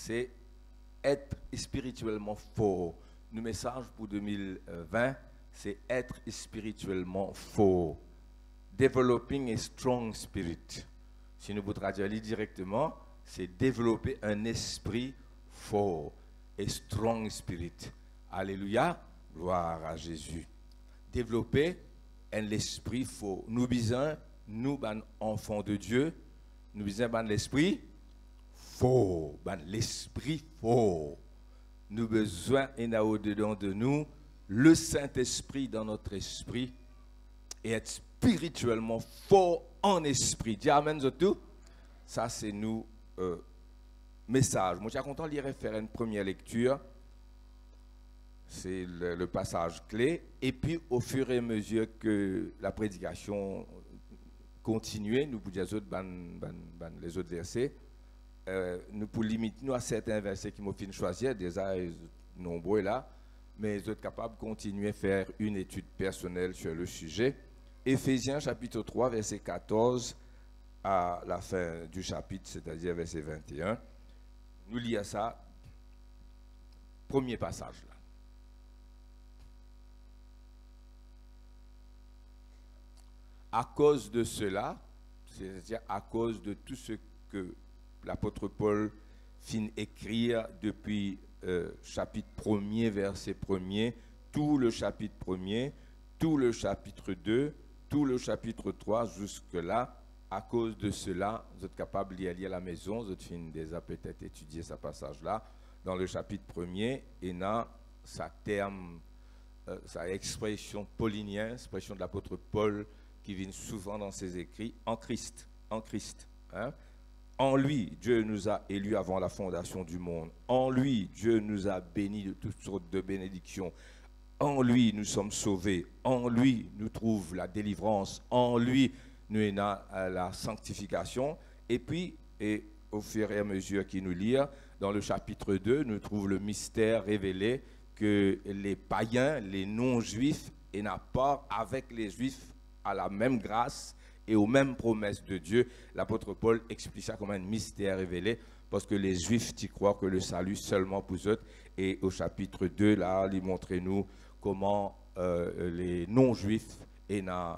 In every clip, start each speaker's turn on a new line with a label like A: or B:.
A: c'est être spirituellement fort. Le message pour 2020, c'est être spirituellement fort. Developing a strong spirit. Si nous vous traduisons directement, c'est développer un esprit fort. A strong spirit. Alléluia. Gloire à Jésus. Développer un esprit fort. Nous besoin, nous, enfants de Dieu, nous besoin l'esprit fort. L'esprit fort. Nous besoin, et au-dedans de nous, le Saint-Esprit dans notre esprit et être spirituellement fort en esprit. Dis Amen, tout. Ça, c'est nous, message. Moi, je suis content de lire et faire une première lecture. C'est le passage clé. Et puis, au fur et à mesure que la prédication continuait, nous pouvons dire les autres versets, nous pouvons limiter nous à certains versets qui m'ont fait choisir, déjà nombreux là, mais nous sommes capables de continuer à faire une étude personnelle sur le sujet. Éphésiens chapitre 3, verset 14 à la fin du chapitre, c'est-à-dire verset 21. Nous lisons ça, premier passage là. À cause de cela, c'est-à-dire à cause de tout ce que l'apôtre Paul finit écrire depuis chapitre 1er, verset 1er, tout le chapitre 1er, tout le chapitre 2, tout le chapitre 3, jusque-là, à cause de cela, vous êtes capable d'y aller à la maison, vous êtes déjà peut-être étudier ce passage-là, dans le chapitre 1er, et dans sa terme, sa expression paulinienne, expression de l'apôtre Paul, qui vient souvent dans ses écrits, en Christ, en Christ. Hein? En lui, Dieu nous a élus avant la fondation du monde. En lui, Dieu nous a bénis de toutes sortes de bénédictions. En lui, nous sommes sauvés. En lui, nous trouvons la délivrance. En lui, nous avons la sanctification. Et puis, au fur et à mesure qu'il nous lit, dans le chapitre 2, nous trouvons le mystère révélé que les païens, les non-juifs, n'ont pas avec les juifs à la même grâce et aux mêmes promesses de Dieu. L'apôtre Paul explique ça comme un mystère révélé parce que les Juifs y croient que le salut seulement pour eux. Et au chapitre 2, là, il montre nous comment les non-Juifs n'ont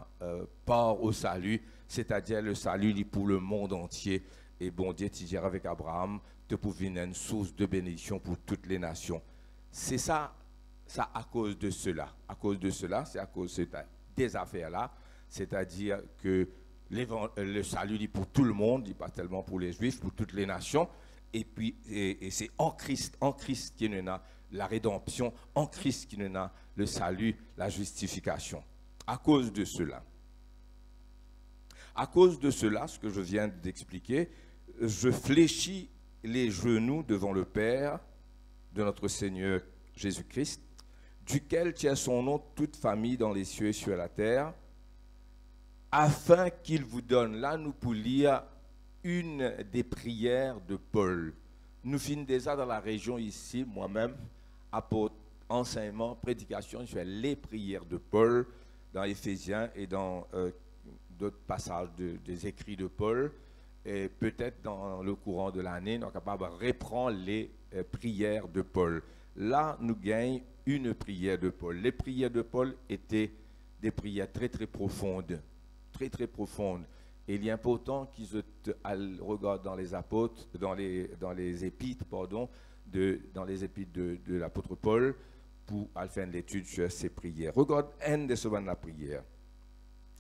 A: part au salut, c'est-à-dire le salut est pour le monde entier. Et bon Dieu, tu diras avec Abraham, te pouvait une source de bénédiction pour toutes les nations. C'est ça à cause de cela. À cause de cela, c'est à cause de des affaires-là. C'est-à-dire que le salut est pour tout le monde, il n'est pas tellement pour les Juifs, pour toutes les nations. Et puis, c'est en Christ qui nous a la rédemption, en Christ qui nous a le salut, la justification. À cause de cela. À cause de cela, ce que je viens d'expliquer, je fléchis les genoux devant le Père de notre Seigneur Jésus-Christ, duquel tient son nom toute famille dans les cieux et sur la terre, afin qu'il vous donne, là nous pour lire une des prières de Paul. Nous finissons déjà dans la région ici, moi-même, apôtre, enseignement, prédication sur les prières de Paul dans Éphésiens et dans d'autres passages des écrits de Paul. Et peut-être dans le courant de l'année, nous sommes capables de reprendre les prières de Paul. Là, nous gagnons une prière de Paul. Les prières de Paul étaient des prières très très profondes. Très très profonde. Et il est important qu'ils regardent dans les apôtres, dans les épîtres, pardon, dans les épîtres de l'apôtre Paul, pour faire l'étude sur ces prières. Regarde un des souvenirs de la prière.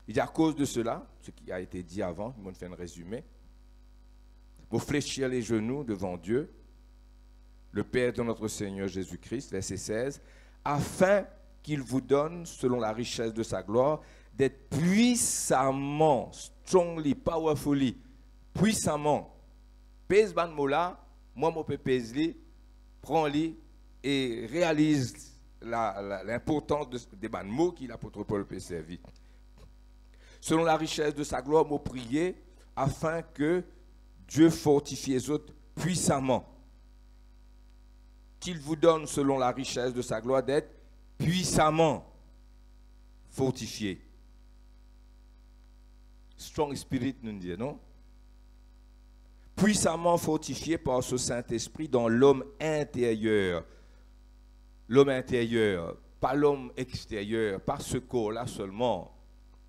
A: Il dit à cause de cela, ce qui a été dit avant, je vais faire un résumé. Vous fléchir les genoux devant Dieu, le Père de notre Seigneur Jésus-Christ, verset 16, afin qu'il vous donne, selon la richesse de sa gloire, d'être puissamment, strongly, powerfully, puissamment. Pèse ban mot là, moi mon pèse li, prends-li et réalise l'importance des ban mots qu'il l'apôtre Paul peut servir. Selon la richesse de sa gloire, mot prier, afin que Dieu fortifie les autres puissamment. Qu'il vous donne, selon la richesse de sa gloire, d'être puissamment fortifié. Strong spirit, nous disons, non? puissamment fortifié par ce Saint-Esprit dans l'homme intérieur. L'homme intérieur, pas l'homme extérieur, pas ce corps-là seulement.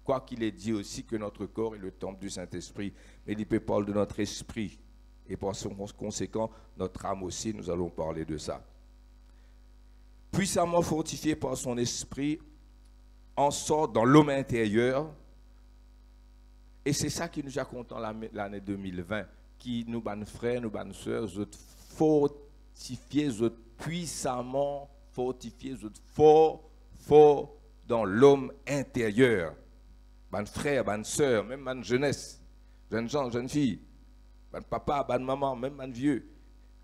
A: Quoi qu'il ait dit aussi que notre corps est le temple du Saint-Esprit, mais il peut parler de notre esprit. Et par conséquent, notre âme aussi, nous allons parler de ça. Puissamment fortifié par son esprit, en sorte dans l'homme intérieur. Et c'est ça qui nous a content l'année 2020, qui nous, ban frères, nous, ban sœurs, nous fortifiés, nous puissamment fortifiés, nous fort dans l'homme intérieur. Ban frères, ban sœurs, même ban jeunesse, jeunes gens, jeunes filles, ban papa, ban maman, même ban vieux,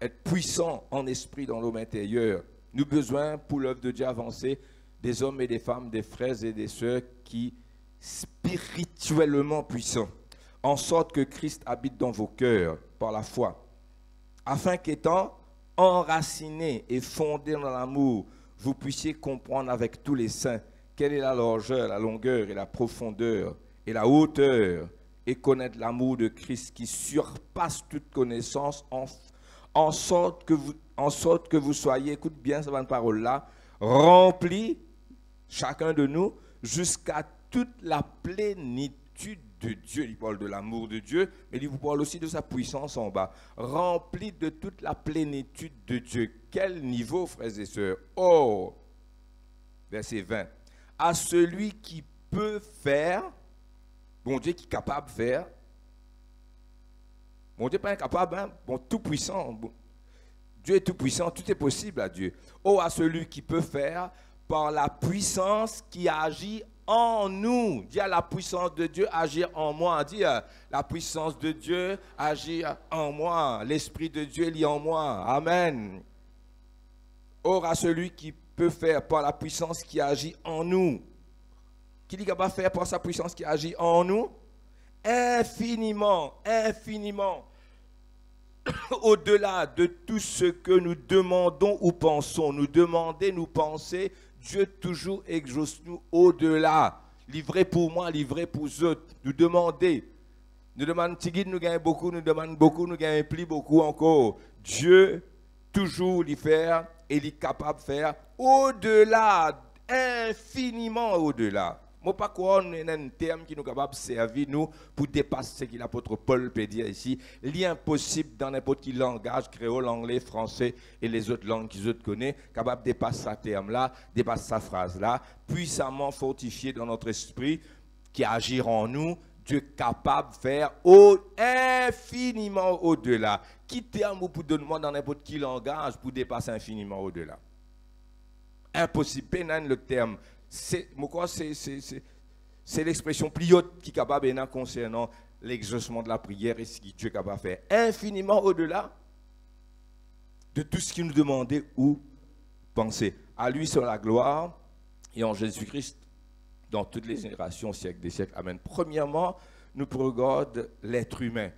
A: être puissant en esprit dans l'homme intérieur. Nous avons besoin, pour l'œuvre de Dieu avancer, des hommes et des femmes, des frères et des sœurs qui spirituellement puissants, en sorte que Christ habite dans vos cœurs par la foi, afin qu'étant enracinés et fondés dans l'amour, vous puissiez comprendre avec tous les saints quelle est la largeur, la longueur et la profondeur et la hauteur, et connaître l'amour de Christ qui surpasse toute connaissance, en sorte que vous soyez, écoute bien cette parole-là, remplis, chacun de nous, jusqu'à toute la plénitude de Dieu. Il parle de l'amour de Dieu, mais il vous parle aussi de sa puissance en bas. Remplis de toute la plénitude de Dieu. Quel niveau, frères et sœurs? Oh, verset 20. À celui qui peut faire, bon Dieu qui est capable de faire, bon Dieu n'est pas incapable, hein? Bon, tout puissant. Bon, Dieu est tout puissant, tout est possible à Dieu. Oh, à celui qui peut faire par la puissance qui agit en nous. Dis à la puissance de Dieu agir en moi. Dis la puissance de Dieu agir en moi. L'Esprit de Dieu est en moi. Amen. Or, à celui qui peut faire par la puissance qui agit en nous. Qui dit qu'il va faire par sa puissance qui agit en nous? Infiniment, infiniment. Au-delà de tout ce que nous demandons ou pensons, nous demander, nous penser, Dieu toujours exauce-nous au-delà. Livré pour moi, livré pour eux. Nous demander. Nous demandons, nous gagnons beaucoup, nous demandons beaucoup, nous gagnons plus beaucoup encore. Dieu toujours l'y faire et l'y capable de faire au-delà, infiniment au-delà. Je ne sais pas quoi on a un terme qui nous est capable de servir nous pour dépasser ce que l'apôtre Paul peut dire ici. L'impossible dans n'importe quel langage, créole, anglais, français et les autres langues qu'ils connaissent, capable de dépasser ce terme-là, dépasser sa phrase-là, puissamment fortifié dans notre esprit, qui agit en nous, Dieu est capable de faire infiniment au-delà. Qui terme vous pouvez demander dans n'importe quel langage pour dépasser infiniment au-delà? Impossible, pénal le terme. C'est l'expression plus haute qui est capable de concernant l'exaucement de la prière et ce que Dieu est capable de faire. Infiniment au-delà de tout ce qu'il nous demandait ou pensait. À lui sur la gloire et en Jésus-Christ dans toutes les générations, siècles des siècles. Amen. Premièrement, nous regardons l'être humain.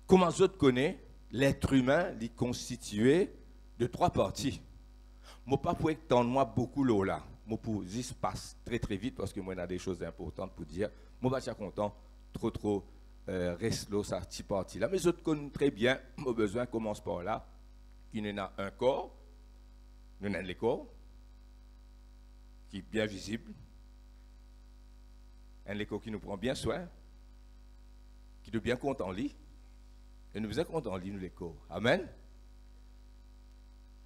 A: Comment je connais l'être humain, il est constitué de trois parties. Je ne peux pas étendre moi beaucoup l'eau là. Je peux juste passer très très vite parce que moi, il y a des choses importantes pour dire. Je ne suis pas content, trop, reste l'eau, ça petite partie là. Mais je connais très bien, mon besoin commence par là. Il y en a un corps, nous avons le corps, qui est bien visible. Un corps qui nous prend bien soin, qui est bien compte en lit. Et nous faisons compte en lit, nous les corps. Amen.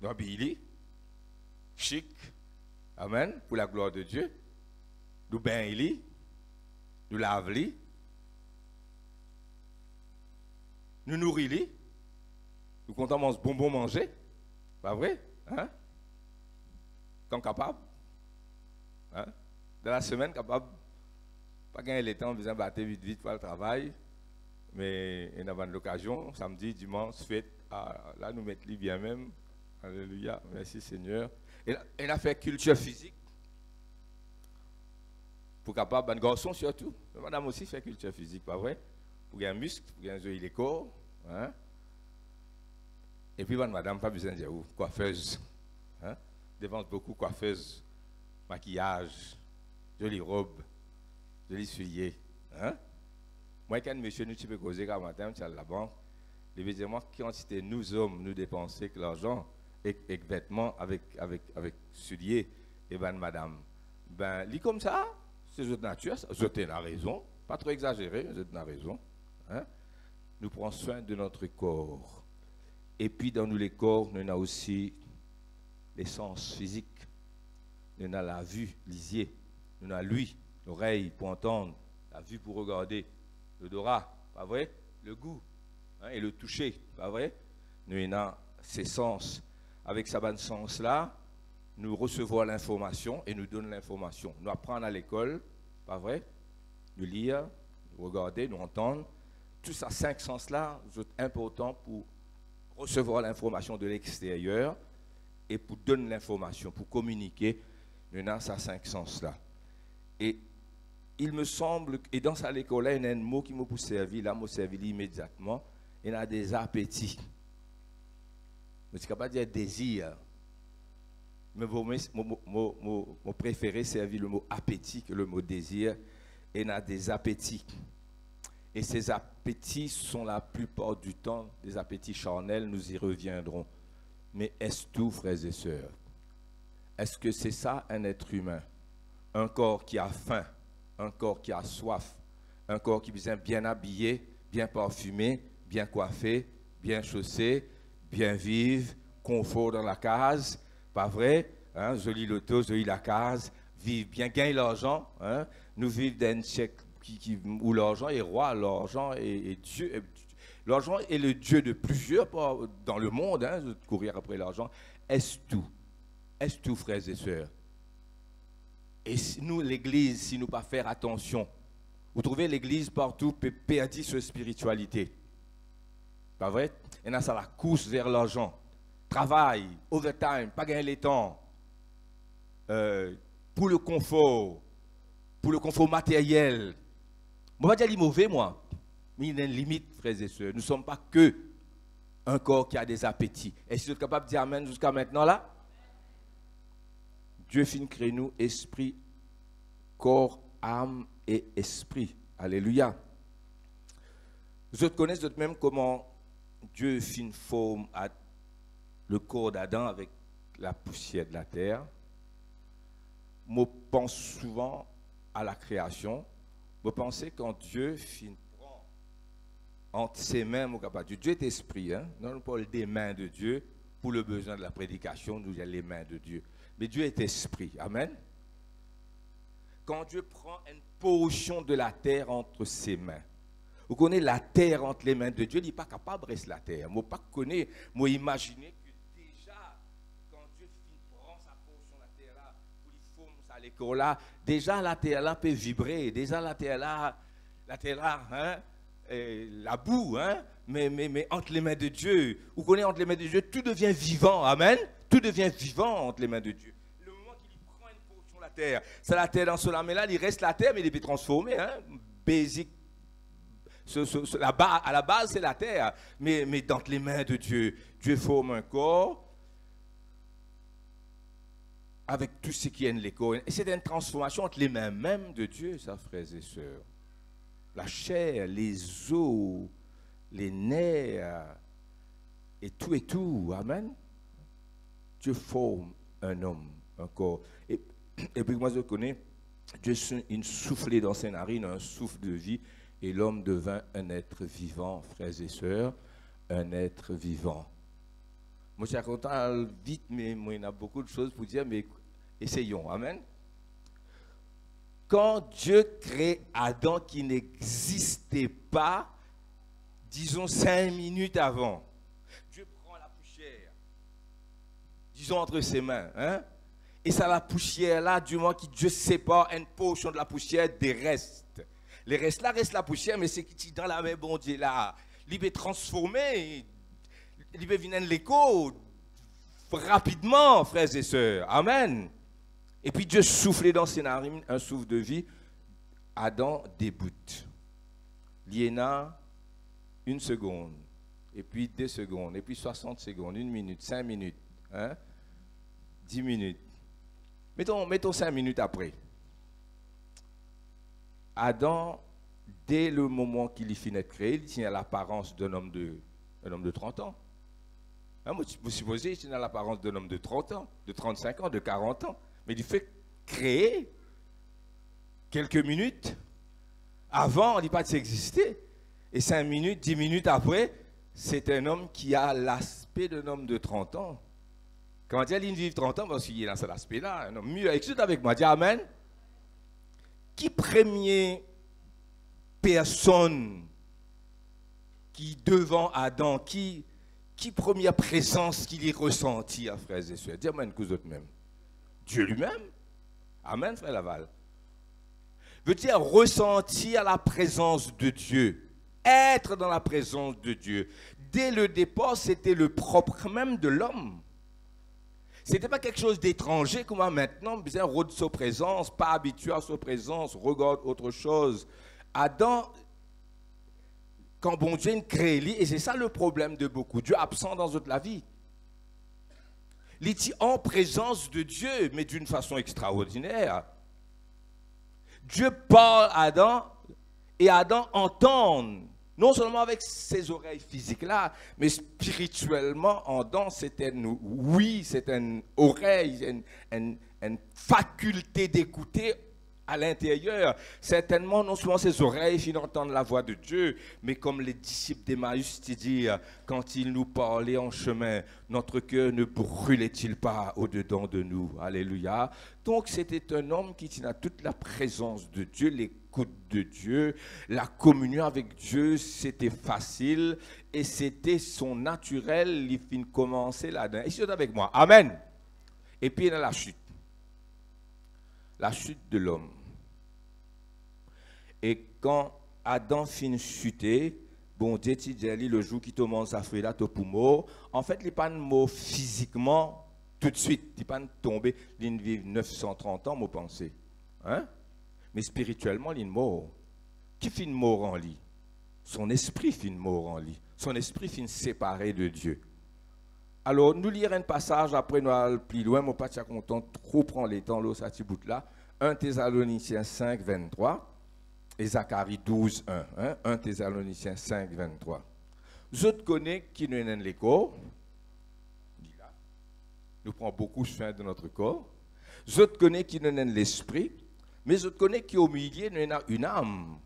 A: Nous habillons, chic. Amen. Pour la gloire de Dieu. Nous baignons, nous lavons, nous nourrissons, nous comptons bonbons manger. Pas vrai? Hein? Quand capable. Hein? Dans la semaine, capable. Pas gagner le temps, besoin de battre vite pour le travail. Mais on a l'occasion, samedi, dimanche, fête. Là, nous mettons bien même. Alléluia. Merci Seigneur. Et on a fait culture physique. Pour capable, un garçon surtout. Madame aussi fait culture physique, pas vrai? Pour gagner un muscle, pour gagner les corps. Hein? Et puis, madame, pas besoin de dire où? Coiffeuse. Hein? Dépense beaucoup coiffeuse, maquillage, jolie robe, joli soulier. Hein? Moi, quand monsieur nous peux causer comme matin, à la banque, évidemment, quand c'était nous hommes, nous dépenser que l'argent et vêtements avec souliers, et ben madame, ben, lit comme ça, c'est votre nature, vous avez la raison, pas trop exagéré, vous avez la raison. Hein? Nous prenons soin de notre corps. Et puis dans nous les corps, nous avons aussi les sens physiques. Nous avons la vue, l'isier, nous avons l'ouïe, l'oreille pour entendre, la vue pour regarder, l'odorat, pas vrai? Le goût, hein, et le toucher, pas vrai? Nous avons ces sens. Avec ces bonne sens-là, nous recevons l'information et nous donnons l'information. Nous apprenons à l'école, pas vrai? Nous lire, nous regarder, nous entendre. Tous ces 5 sens-là sont importants pour recevoir l'information de l'extérieur et pour donner l'information, pour communiquer. Nous avons ces 5 sens-là. Et il me semble, et dans cette école-là, il y a un mot qui m'a servi, là, m'a servi immédiatement. Il y a des appétits. Je ne suis capable de dire désir. Mais mon préféré servir le mot appétit que le mot désir. Et il y a des appétits. Et ces appétits sont la plupart du temps des appétits charnels, nous y reviendrons. Mais est-ce tout, frères et sœurs? Est-ce que c'est ça un être humain? Un corps qui a faim, un corps qui a soif, un corps qui besoin bien habillé, bien parfumé, bien coiffé, bien chaussé, bien vivre, confort dans la case, pas vrai? Hein? Joli loto, joli la case, vivre bien, gagner l'argent, hein? Nous vivons d'un siècle où l'argent est roi, l'argent est Dieu. L'argent est le Dieu de plusieurs dans le monde, hein, de courir après l'argent. Est-ce tout? Est-ce tout, frères et sœurs? Et si nous, l'Église, si nous ne pas faire attention, vous trouvez l'Église partout perdue sur la spiritualité. Pas vrai? Et là, ça la course vers l'argent. Travail, overtime, pas gagner les temps. Pour le confort matériel. Je ne vais pas dire mauvais, moi. Mais il y a une limite, frères et sœurs. Nous ne sommes pas que un corps qui a des appétits. Est-ce que vous êtes capable de dire amen jusqu'à maintenant là? Dieu fin crée nous esprit, corps, âme et esprit. Alléluia. Vous connaissez même comment Dieu fin forme le corps d'Adam avec la poussière de la terre. Je pense souvent à la création. Je pense quand Dieu prend entre ses mains, Dieu est esprit, hein? Non, nous parlons des mains de Dieu. Pour le besoin de la prédication, nous avons les mains de Dieu. Mais Dieu est esprit. Amen. Quand Dieu prend une portion de la terre entre ses mains, vous connaissez la terre entre les mains de Dieu, il n'est pas capable de rester la terre. Moi, pas connaître, moi, imaginer que déjà, quand Dieu prend sa portion de la terre là, pour lui former ça à l'école là, déjà la terre là peut vibrer, déjà la terre là, hein, la boue, hein, mais entre les mains de Dieu, vous connaissez entre les mains de Dieu, tout devient vivant. Amen. Tout devient vivant entre les mains de Dieu. Le moment qu'il prend une portion de la terre, c'est la terre dans ce mais là, il reste la terre, mais il est transformé. Hein? Basic. À la base, c'est la terre. Mais dans les mains de Dieu, Dieu forme un corps avec tout ce qui est les corps. Et c'est une transformation entre les mains même de Dieu, ça, frères et sœurs. La chair, les os, les nerfs, et tout. Amen. Dieu forme un homme, un corps. Et puis moi je connais, Dieu soufflé dans ses narines un souffle de vie et l'homme devint un être vivant, frères et sœurs, un être vivant. Moi je suis content vite, mais moi, il y a beaucoup de choses pour dire, mais essayons. Amen. Quand Dieu crée Adam qui n'existait pas, disons 5 minutes avant, disons entre ses mains, hein? Et ça, la poussière là, du moment que Dieu sépare une portion de la poussière des restes. Les restes là restent la poussière, mais c'est qui dans la main, bon Dieu là, il peut transformer, il peut venir l'écho rapidement, frères et sœurs. Amen. Et puis Dieu soufflait dans ses narines un souffle de vie. Adam débute. Il y en a 1 seconde, et puis 2 secondes, et puis 60 secondes, 1 minute, 5 minutes. Hein? 10 minutes. Mettons 5 minutes après. Adam dès le moment qu'il y finit de créer, il tient l'apparence d'un homme de 30 ans. Hein, vous supposez qu'il a l'apparence d'un homme de 30 ans, de 35 ans, de 40 ans. Mais il fait créer quelques minutes avant, on ne dit pas de s'exister. Et 5 minutes, 10 minutes après, c'est un homme qui a l'aspect d'un homme de 30 ans. Comment dire, il vit 30 ans parce qu'il est dans cet aspect-là. Un homme mieux, écoute avec moi, dis Amen. Qui premier personne qui devant Adam, qui première présence qu'il ait ressentie, frères et sœurs? Dis Amen que vous autres même. Dieu lui-même. Amen, frère Laval. Veut dire ressentir la présence de Dieu, être dans la présence de Dieu. Dès le départ, c'était le propre même de l'homme. Ce n'était pas quelque chose d'étranger comme maintenant, besoin de sa présence, pas habitué à sa présence, regarde autre chose. Adam, quand bon Dieu crée, et c'est ça le problème de beaucoup, Dieu absent dans toute la vie. Il est en présence de Dieu, mais d'une façon extraordinaire. Dieu parle à Adam, et Adam entend, non seulement avec ses oreilles physiques-là, mais spirituellement, Adam, c'est une oreille, une faculté d'écouter à l'intérieur. Certainement, non seulement ses oreilles qui entendent la voix de Dieu, mais comme les disciples d'Emmaüs disent, quand ils nous parlaient en chemin, notre cœur ne brûlait-il pas au-dedans de nous? Alléluia. Donc, c'était un homme qui tenait toute la présence de Dieu, l'écoute de Dieu, la communion avec Dieu, c'était facile et c'était son naturel, il finit commencer là-dedans. Et c'est avec moi. Amen. Et puis, il y a la chute. La chute de l'homme. Et quand Adam finit chuter, bon Dieu dit le jour qui commence à faire là pour mort, en fait, il n'est pas mort physiquement tout de suite, il n'est pas tombé, il vit 930 ans, moi pensez. Hein? Mais spirituellement, il est mort. Qui finit mort en lui? Son esprit finit mort en lui. Son esprit finit séparé de Dieu. Alors, nous lirons un passage, après nous allons plus loin, mais pas content, trop prendre les temps, là, ça petit bout là. 1 Thessaloniciens 5, 23 et Zacharie 12, 1. Hein? 1 Thessaloniciens 5, 23. Je te connais qui nous est les corps. Nous prenons beaucoup soin de notre corps. Je te connais qui nous est l'esprit, mais je te connais qui au milieu nous a une âme.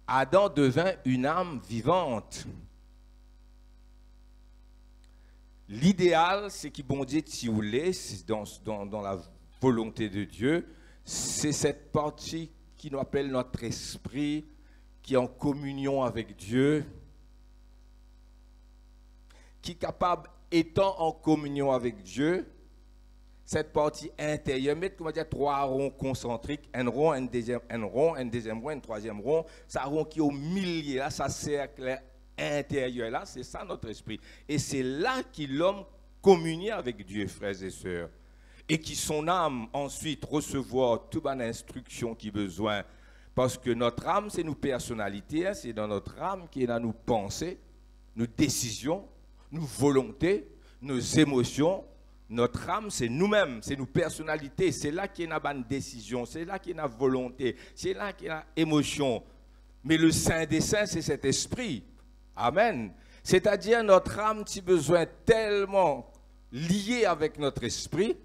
A: Adam devint une âme vivante. L'idéal, c'est qu'il bon Dieu tioulé, dans la volonté de Dieu, c'est cette partie qui nous appelle notre esprit, qui est en communion avec Dieu, qui est capable, étant en communion avec Dieu, cette partie intérieure, mettre comment dire, 3 ronds concentriques, un rond, un deuxième rond, un troisième rond, ça rond qui est au milieu, là, ça cercle intérieur là, c'est ça notre esprit. Et c'est là que l'homme communie avec Dieu, frères et sœurs. Et qui son âme ensuite recevoir toute bonne instruction qu'il a besoin. Parce que notre âme, c'est nos personnalités, hein, c'est dans notre âme qu'il y a nos pensées, nos décisions, nos volontés, nos émotions. Notre âme, c'est nous-mêmes, c'est nos personnalités. C'est là qu'il y a une bonne décision, c'est là qu'il y a une volonté, c'est là qu'il y a une émotion. Mais le Saint des Saints, c'est cet esprit. Amen. C'est-à-dire notre âme a besoin tellement lié avec notre esprit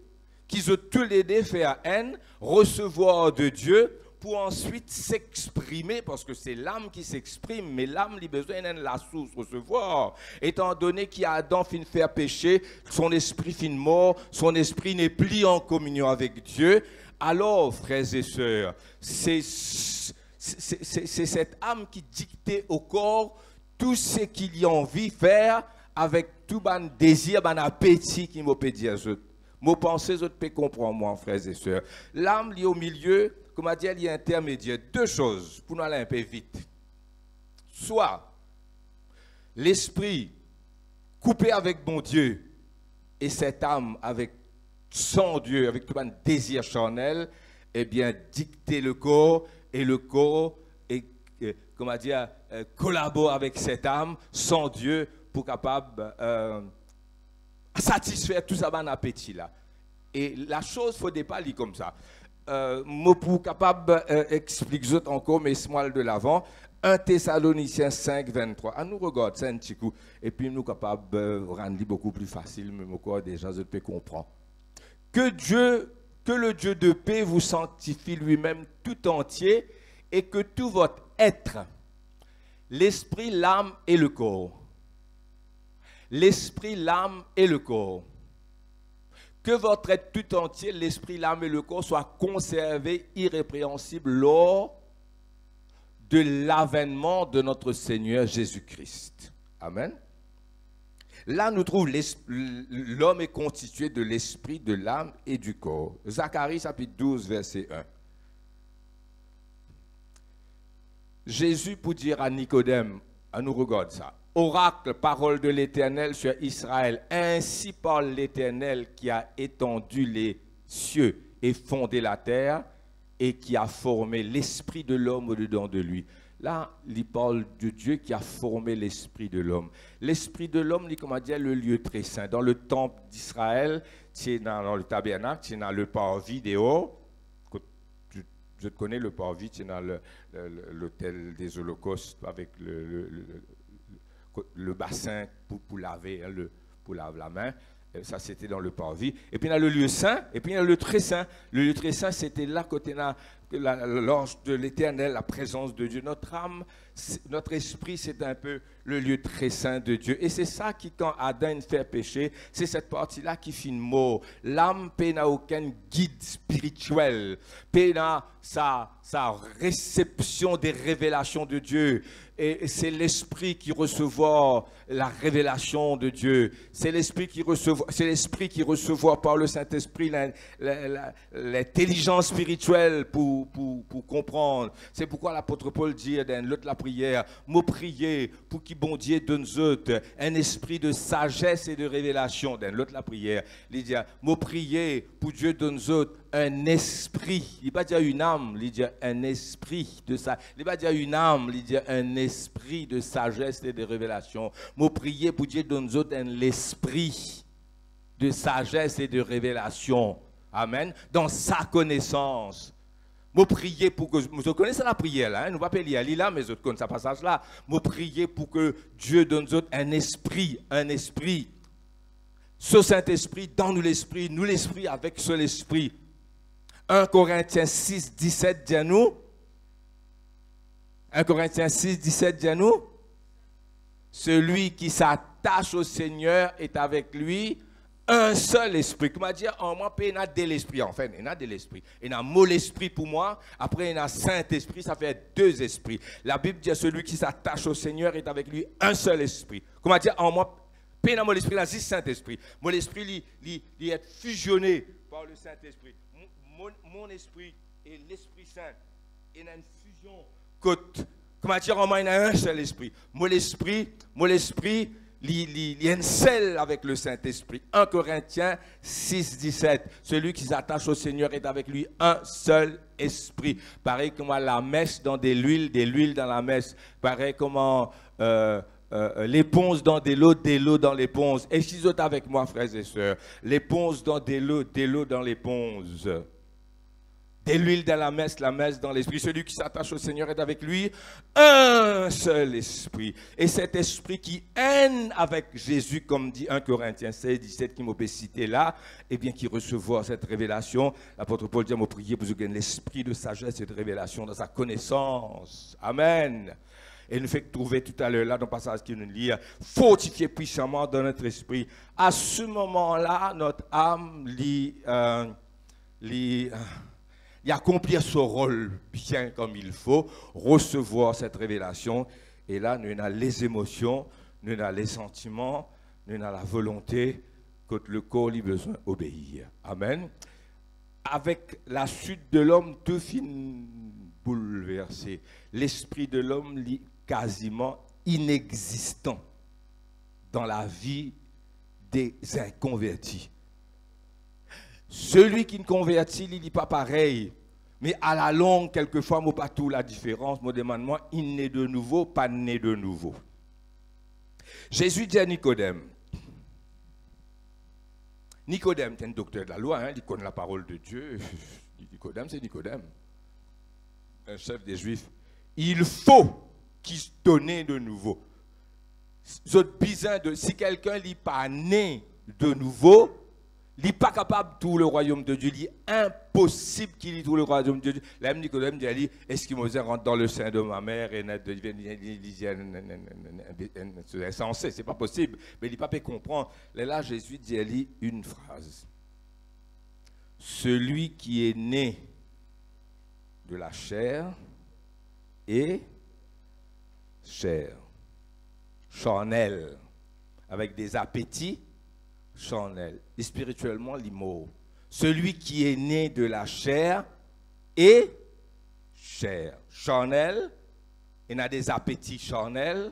A: qu'ils ont tous les deux fait à haine, recevoir de Dieu pour ensuite s'exprimer, parce que c'est l'âme qui s'exprime, mais l'âme a besoin de la source recevoir. Étant donné qu'il y a Adam fin faire pécher, son esprit fin mort, son esprit n'est plus en communion avec Dieu. Alors, frères et sœurs, c'est cette âme qui dictait au corps tout ce qu'il y a envie de faire avec tout ban désir, ban appétit qui m'a peut dire. Mon pensée, je peux comprendre, moi, frères et sœurs. L'âme, liée au milieu, comme a dit, elle est intermédiaire. 2 choses pour nous aller un peu vite. Soit l'esprit coupé avec bon Dieu et cette âme avec sans Dieu, avec tout un désir charnel, eh bien, dicter le corps et le corps comment dire, collabore avec cette âme sans Dieu pour capable satisfaire tout ça bon appétit là. Et la chose, il ne faut pas lire comme ça. Moi, pour capable expliquer encore, mais c'est moi de l'avant. 1 Thessaloniciens 5, 23. À nous regarder ça un petit coup. Et puis nous capables de rendre beaucoup plus facile, même encore déjà, je peux comprendre. Que le Dieu de paix vous sanctifie lui-même tout entier et que tout votre être, l'esprit, l'âme et le corps, l'esprit, l'âme et le corps, que votre être tout entier, l'esprit, l'âme et le corps soient conservés irrépréhensibles lors de l'avènement de notre Seigneur Jésus-Christ. Amen. Là, nous trouvons l'homme est constitué de l'esprit, de l'âme et du corps. Zacharie, chapitre 12, verset 1. Jésus, pour dire à Nicodème, à nous regarde ça, oracle, parole de l'Éternel sur Israël, ainsi parle l'Éternel qui a étendu les cieux et fondé la terre et qui a formé l'esprit de l'homme au-dedans de lui. Là, il parle de Dieu qui a formé l'esprit de l'homme. L'esprit de l'homme, il comment dire, le lieu très saint. Dans le temple d'Israël, c'est dans le tabernacle, c'est dans le parvis dehors. Je connais le parvis, c'est dans l'autel des holocaustes avec le bassin pour laver, hein, pour laver la main. Ça, c'était dans le parvis. Et puis, il y a le lieu saint, et puis il y a le très saint. Le lieu très saint, c'était là, côté l'ange de l'Éternel, la présence de Dieu. Notre âme, notre esprit, c'est un peu le lieu très saint de Dieu. Et c'est ça qui, quand Adam fait pécher, c'est cette partie-là qui finit mort. L'âme n'a aucun guide spirituel, n'a sa réception des révélations de Dieu. Et c'est l'esprit qui recevoir la révélation de Dieu. C'est l'esprit qui recevoir par le Saint-Esprit l'intelligence spirituelle pour comprendre. C'est pourquoi l'apôtre Paul dit dans l'autre la prière, moi prier pour qu'il bon Dieu donne autres un esprit de sagesse et de révélation. Dans l'autre la prière, il dit, moi prier pour Dieu donne autres un esprit. Il ne va pas dire une âme, il dit un esprit de ça. Il ne va pas dire une âme, il dit un esprit de sagesse et de révélation. Moi prier pour Dieu donne autres un esprit de sagesse et de révélation. Amen. Dans sa connaissance. Moi prier pour que, vous connaissez la prière là, hein? Nous ne va pas lire là, mais vous connaissez ce passage là. Moi prier pour que Dieu donne autres un esprit. Ce Saint-Esprit, dans nous l'esprit avec ce l'esprit. 1 Corinthiens 6, 17 dit à nous. 1 Corinthiens 6, 17 dit à nous. Celui qui s'attache au Seigneur est avec lui un seul esprit. Comment dire, en moi, il y a de l'esprit. Enfin, il y a de l'esprit. Il y a mot l'esprit pour moi. Après, il y a Saint-Esprit. Ça fait deux esprits. La Bible dit celui qui s'attache au Seigneur est avec lui un seul esprit. Comment dire, en moi, il y a l'esprit, là, c'est Saint-Esprit. Mon esprit, il est fusionné par le Saint-Esprit. Mon esprit et l'Esprit Saint, il y a une fusion. Comment dire, en moi, il y a un seul esprit. Mon esprit, il y a une selle avec le Saint-Esprit. 1 Corinthiens 6, 17. Celui qui s'attache au Seigneur est avec lui un seul esprit. Pareil comme la messe dans de l'huile dans la messe. Pareil comme l'éponge dans de l'eau dans l'éponge. Et si vous êtes avec moi, frères et sœurs, l'éponge dans de l'eau dans l'éponge. De l'huile dans la messe dans l'esprit. Celui qui s'attache au Seigneur est avec lui un seul esprit. Et cet esprit qui haine avec Jésus, comme dit 1 Corinthiens 16, 17, qui m'a cité là, eh bien, qui recevoir cette révélation. L'apôtre Paul dit, moi prier pour que l'esprit de sagesse et de révélation dans sa connaissance. Amen. Et nous fait trouver tout à l'heure, là, dans le passage qui nous lit, fortifier puissamment dans notre esprit. À ce moment-là, notre âme il accomplir son rôle bien comme il faut, recevoir cette révélation. Et là, nous avons les émotions, nous avons les sentiments, nous avons la volonté que le corps a besoin d'obéir. Amen. Avec la chute de l'homme, tout finit bouleversé. L'esprit de l'homme est quasiment inexistant dans la vie des inconvertis. Celui qui ne convertit, il n'est pas pareil. Mais à la longue, quelquefois, moi, pas tout la différence. Moi, demande-moi, il naît de nouveau, pas né de nouveau. Jésus dit à Nicodème. Nicodème, c'est un docteur de la loi, hein, il connaît la parole de Dieu. Nicodème, c'est Nicodème, un chef des Juifs. Il faut qu'il se donne de nouveau. Si quelqu'un n'est pas né de nouveau, il n'est pas capable de tout le royaume de Dieu. Il est impossible qu'il ait tout le royaume de Dieu. Là, Nicodème dit, est-ce qu'il me rentre dans le sein de ma mère et c'est insensé, c'est pas possible. Mais il n'est pas pu comprendre. Là, Jésus dit une phrase. Celui qui est né de la chair est chair, charnel, avec des appétits charnels. Et spirituellement, l'immo. Celui qui est né de la chair est chair, charnel, il a des appétits charnels,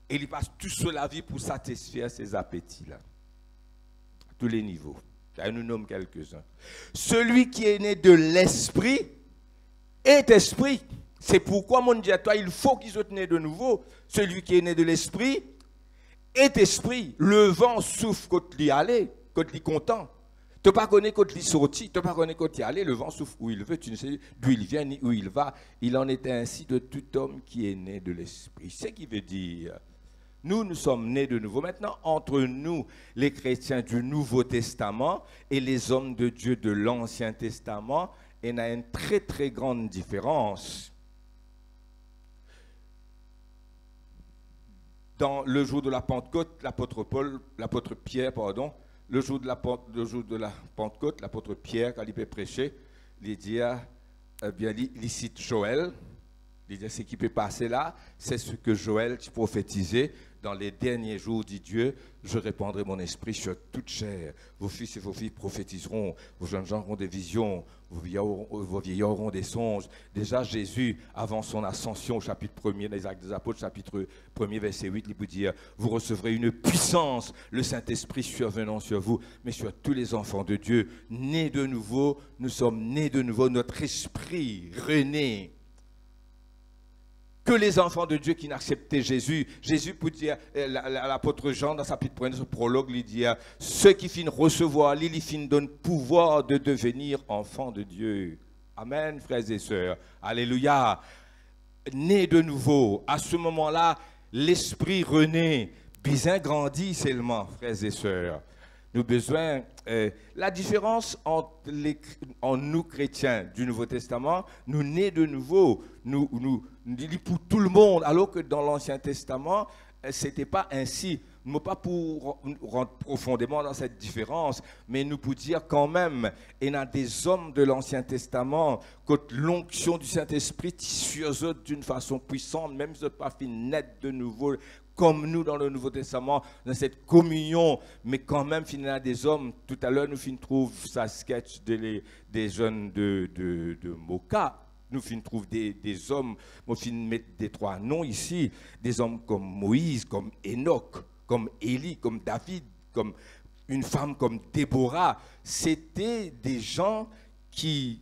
A: et il passe toute la vie pour satisfaire ces appétits-là, à tous les niveaux. Nous nommons quelques-uns. Celui qui est né de l'esprit est esprit. C'est pourquoi, mon Dieu, toi, il faut qu'il soit né de nouveau. Celui qui est né de l'esprit est esprit. Le vent souffle quand il y allait, quand il est content. Tu ne sais pas connaître quand il est sorti, tu ne sais pas connaître quand il y allait, le vent souffle où il veut, tu ne sais d'où il vient ni où il va. Il en était ainsi de tout homme qui est né de l'esprit. C'est ce qui veut dire. Nous sommes nés de nouveau. Maintenant, entre nous, les chrétiens du Nouveau Testament et les hommes de Dieu de l'Ancien Testament, il y a une très très grande différence. Dans le jour de la Pentecôte, l'apôtre Pierre, le jour de la Pentecôte, l'apôtre Pierre, quand il peut prêcher, il dit, il cite Joël. Il dit, ce qui peut passer là, c'est ce que Joël prophétisait. Dans les derniers jours, dit Dieu, je répandrai mon esprit sur toute chair. Vos fils et vos filles prophétiseront, vos jeunes gens auront des visions, vos vieillards auront des songes. Déjà, Jésus, avant son ascension, au chapitre 1er des Actes des Apôtres, chapitre 1er, verset 8, il peut dire, vous recevrez une puissance, le Saint-Esprit survenant sur vous, mais sur tous les enfants de Dieu, nés de nouveau, nous sommes nés de nouveau, notre esprit renaît. Que les enfants de Dieu qui n'acceptaient Jésus, Jésus peut dire, l'apôtre Jean dans sa petite prologue, il dit, ceux qui finissent recevoir, il finissent donne pouvoir de devenir enfants de Dieu. Amen, frères et sœurs. Alléluia. Né de nouveau, à ce moment-là, l'esprit renaît, bien grandit seulement, frères et sœurs. Nous avons besoin, la différence entre nous chrétiens du Nouveau Testament, nous nés de nouveau, nous pour tout le monde, alors que dans l'Ancien Testament, ce n'était pas ainsi. Nous ne pas pour rentrer profondément dans cette différence, mais nous pour dire quand même, il y a des hommes de l'Ancien Testament, quand l'onction du Saint-Esprit sur eux d'une façon puissante, même si ce n'est pas fait net de nouveau, comme nous dans le Nouveau Testament, dans cette communion, mais quand même, il y a des hommes. Tout à l'heure, nous trouvons sa sketch des jeunes de Moka. Nous trouvons des hommes, nous mettons des trois noms ici, des hommes comme Moïse, comme Enoch, comme Élie, comme David, comme une femme comme Déborah. C'était des gens qui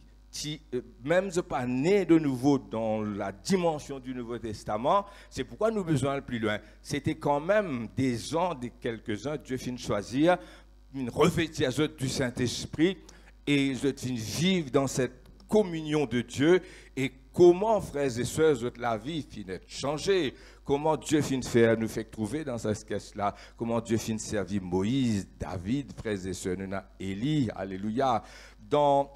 A: même pas nés de nouveau dans la dimension du Nouveau Testament, c'est pourquoi nous avons besoin de plus loin. C'était quand même des gens, quelques-uns, Dieu finit choisir, une revêtir du Saint-Esprit et je finis vivre dans cette communion de Dieu. Et comment, frères et sœurs, la vie finit de changer. Comment Dieu finit nous fait trouver dans cette caisse-là. Comment Dieu finit servir Moïse, David, frères et sœurs, nous avons Élie, alléluia. Dans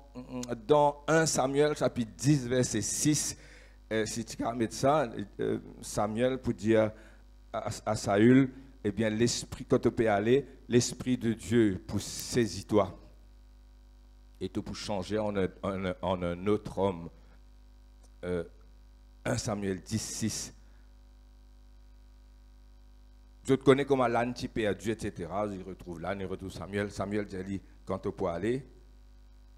A: 1 Samuel, chapitre 10, verset 6, si tu peux mettre ça, Samuel pour dire à Saül, eh bien, l'esprit, quand tu peux aller, l'esprit de Dieu pour saisir toi et tout pour changer en un autre homme. 1 Samuel 10, 6. Je te connais comme l'âne qui perdu, etc. Il retrouve l'âne, il retrouve Samuel. Samuel dit, quand tu peux aller,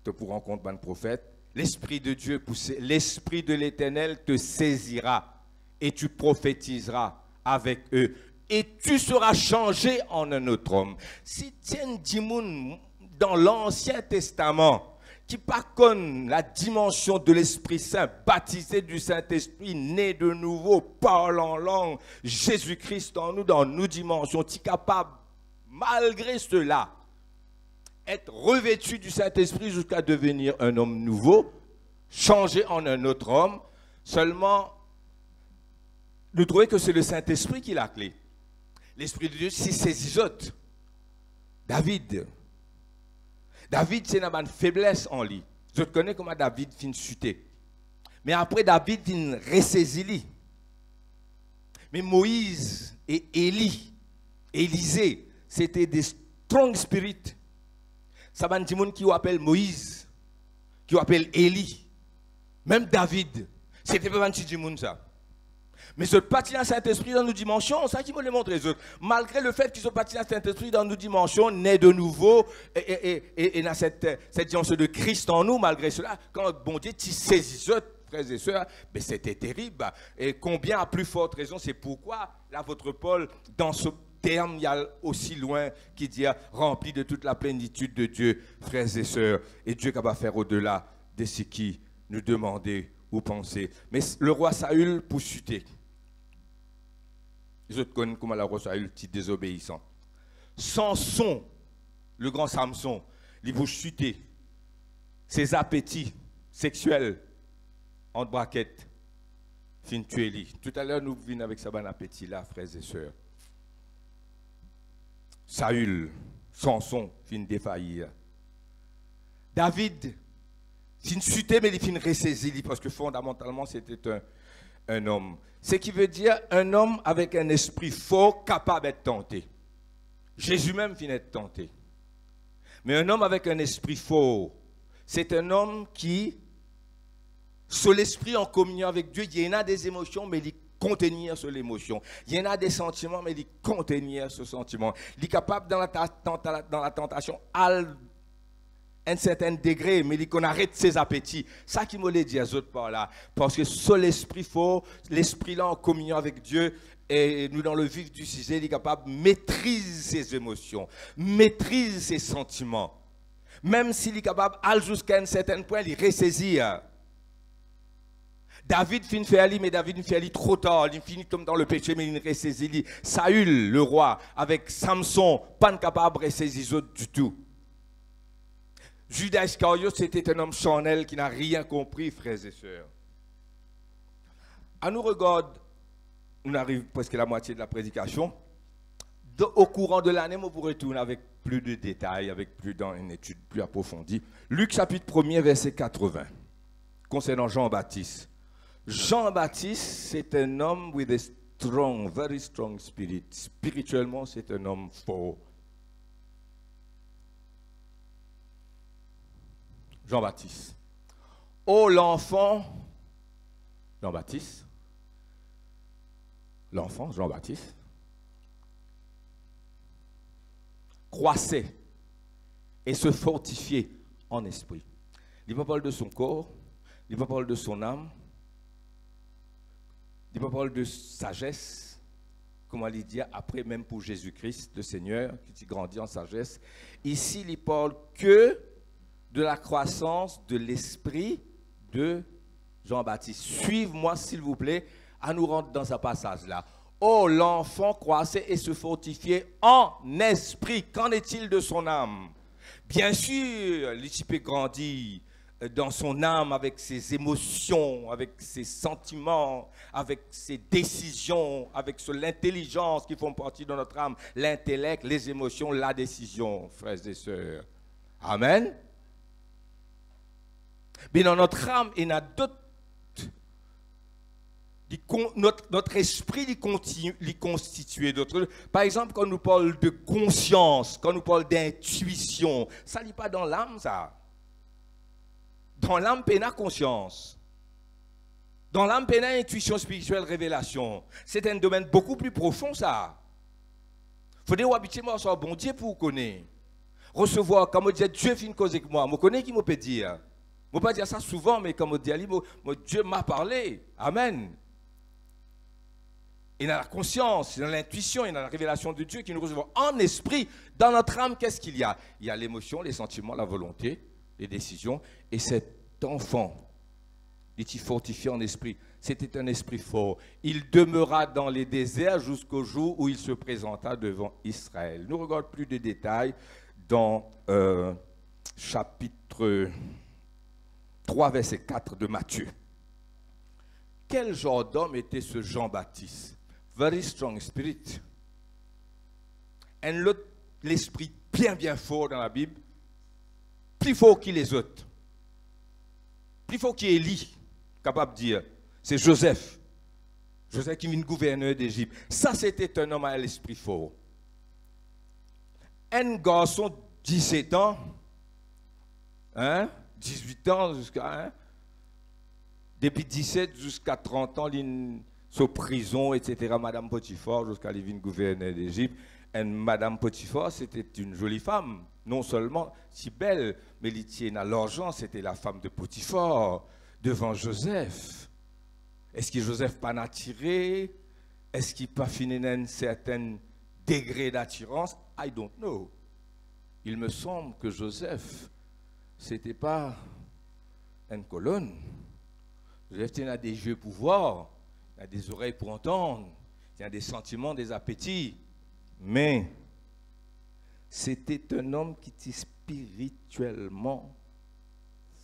A: tu peux rencontrer un prophète, l'Esprit de Dieu, l'Esprit de l'Éternel te saisira et tu prophétiseras avec eux et tu seras changé en un autre homme. Si tu es un dans l'Ancien Testament qui pas connaît la dimension de l'Esprit Saint, baptisé du Saint-Esprit, né de nouveau, parle en langue, Jésus-Christ en nous, dans nos dimensions, tu es capable, malgré cela, être revêtu du Saint-Esprit jusqu'à devenir un homme nouveau, changé en un autre homme. Seulement, nous trouvons que c'est le Saint-Esprit qui est la clé. L'Esprit de Dieu, c'est ses autres. David, c'est une faiblesse en lui. Je connais comment David fin chuter. Mais après, David fin ressaisi. Mais Moïse et Élisée, c'était des strong spirits. Ça va dire qui appelle Moïse, qui appelle Élie, même David. C'était pas un petit monde ça. Mais ce parti dans Saint-Esprit dans nos dimensions, ça qui me le montre les autres. Malgré le fait qu'ils sont partis dans Saint-Esprit dans nos dimensions, nés de nouveau, et dans cette dimension de Christ en nous, malgré cela, quand bon Dieu tu saisis eux, frères et sœurs, ben c'était terrible. Et combien à plus forte raison, c'est pourquoi l'apôtre Paul, dans ce terme, il y a aussi loin qui dit rempli de toute la plénitude de Dieu, frères et sœurs, et Dieu qui va faire au-delà de ce qui nous demandait ou pensait. Mais le roi Saül pour chuter. Les autres connaissent comment le roi Saül petit désobéissant. Samson, le grand Samson, il pour chuter. Ses appétits sexuels en braquette, fin tuer lui. Tout à l'heure, nous venons avec ce bon appétit là, frères et sœurs. Saül, Samson, fin défaillir. David, fin chuter, mais il fin ressaisir, parce que fondamentalement, c'était un homme. Ce qui veut dire un homme avec un esprit fort, capable d'être tenté. Jésus même fin être tenté. Mais un homme avec un esprit fort, c'est un homme qui, sur l'esprit en communion avec Dieu, il y en a des émotions, mais il contenir sur l'émotion. Il y en a des sentiments, mais il contenir ce sentiment. Il est capable dans la tentation à un certain degré, mais il qu'on arrête ses appétits. Ça qui me l'a dit aux autres par là. Parce que sur l'esprit fort, l'esprit là en communion avec Dieu, et nous dans le vif du sujet, il est capable de maîtriser ses émotions, maîtriser ses sentiments. Même s'il est capable, jusqu'à un certain point, il ressaisir. David finit faire lui, mais David fait lui trop tard. Il finit comme dans le péché, mais il ressaisit. Saül, le roi, avec Samson, pas capable de ressaisir les autres du tout. Judas Iscariote, c'était un homme charnel qui n'a rien compris, frères et sœurs. À nous regarde, on arrive presque à la moitié de la prédication. Au courant de l'année, on vous retourne avec plus de détails, avec plus dans une étude plus approfondie. Luc chapitre 1er, verset 80, concernant Jean-Baptiste. Jean-Baptiste, c'est un homme with a strong, very strong spirit. Spirituellement, c'est un homme fort. Jean-Baptiste. Oh, l'enfant, Jean-Baptiste. L'enfant, Jean-Baptiste, croissait et se fortifiait en esprit. Il ne parle pas de son corps, il ne parle pas de son âme, il ne parle pas de sagesse, comme on dit après, même pour Jésus-Christ, le Seigneur, qui grandit en sagesse. Ici, il ne parle que de la croissance de l'esprit de Jean-Baptiste. Suive-moi, s'il vous plaît, à nous rendre dans ce passage-là. Oh, l'enfant croissait et se fortifiait en esprit. Qu'en est-il de son âme? Bien sûr, l'ICP grandit dans son âme avec ses émotions, avec ses sentiments, avec ses décisions, avec l'intelligence qui font partie de notre âme, l'intellect, les émotions, la décision, frères et sœurs. Amen. Mais dans notre âme, il y a d'autres. Notre esprit est constitué d'autres. Par exemple, quand nous parlons de conscience, quand nous parlons d'intuition, ça n'est pas dans l'âme, ça. Dans l'âme, il y a conscience. Dans l'âme, il y a intuition spirituelle, révélation. C'est un domaine beaucoup plus profond, ça. Il faut dire, habituellement, ça bon Dieu pour vous connaître. Recevoir, comme on dit, Dieu fait une cause avec moi. Je connais qui me peut dire. Je ne peux pas dire ça souvent, mais comme on dit, Dieu m'a parlé. Amen. Il y a la conscience, il y a l'intuition, il y a la révélation de Dieu qui nous reçoit en esprit. Dans notre âme, qu'est-ce qu'il y a? Il y a l'émotion, les sentiments, la volonté, les décisions. Et cet enfant, il est fortifié en esprit. C'était un esprit fort. Il demeura dans les déserts jusqu'au jour où il se présenta devant Israël. Nous regardons plus de détails dans chapitre 3, verset 4 de Matthieu. Quel genre d'homme était ce Jean-Baptiste? Very strong spirit. Et l'esprit bien fort dans la Bible, plus fort qu'il les autres. Plus fort qu'Élie, capable de dire. C'est Joseph. Joseph qui vient gouverneur d'Égypte. Ça, c'était un homme à l'esprit fort. Un garçon de 17 ans, 18 ans jusqu'à... depuis 17 jusqu'à 30 ans, il est en prison, etc. Madame Potiphar, jusqu'à il vient gouverneur d'Égypte. Et Madame Potiphar, c'était une jolie femme. Non seulement si belle, mais elle tient à l'argent, c'était la femme de Potiphar, devant Joseph. Est-ce que Joseph pas attiré? Est-ce qu'il pas fini dans un certain degré d'attirance? I don't know. Il me semble que Joseph, c'était pas une colonne. Joseph a des yeux pour voir, il a des oreilles pour entendre, il a des sentiments, des appétits. Mais c'était un homme qui était spirituellement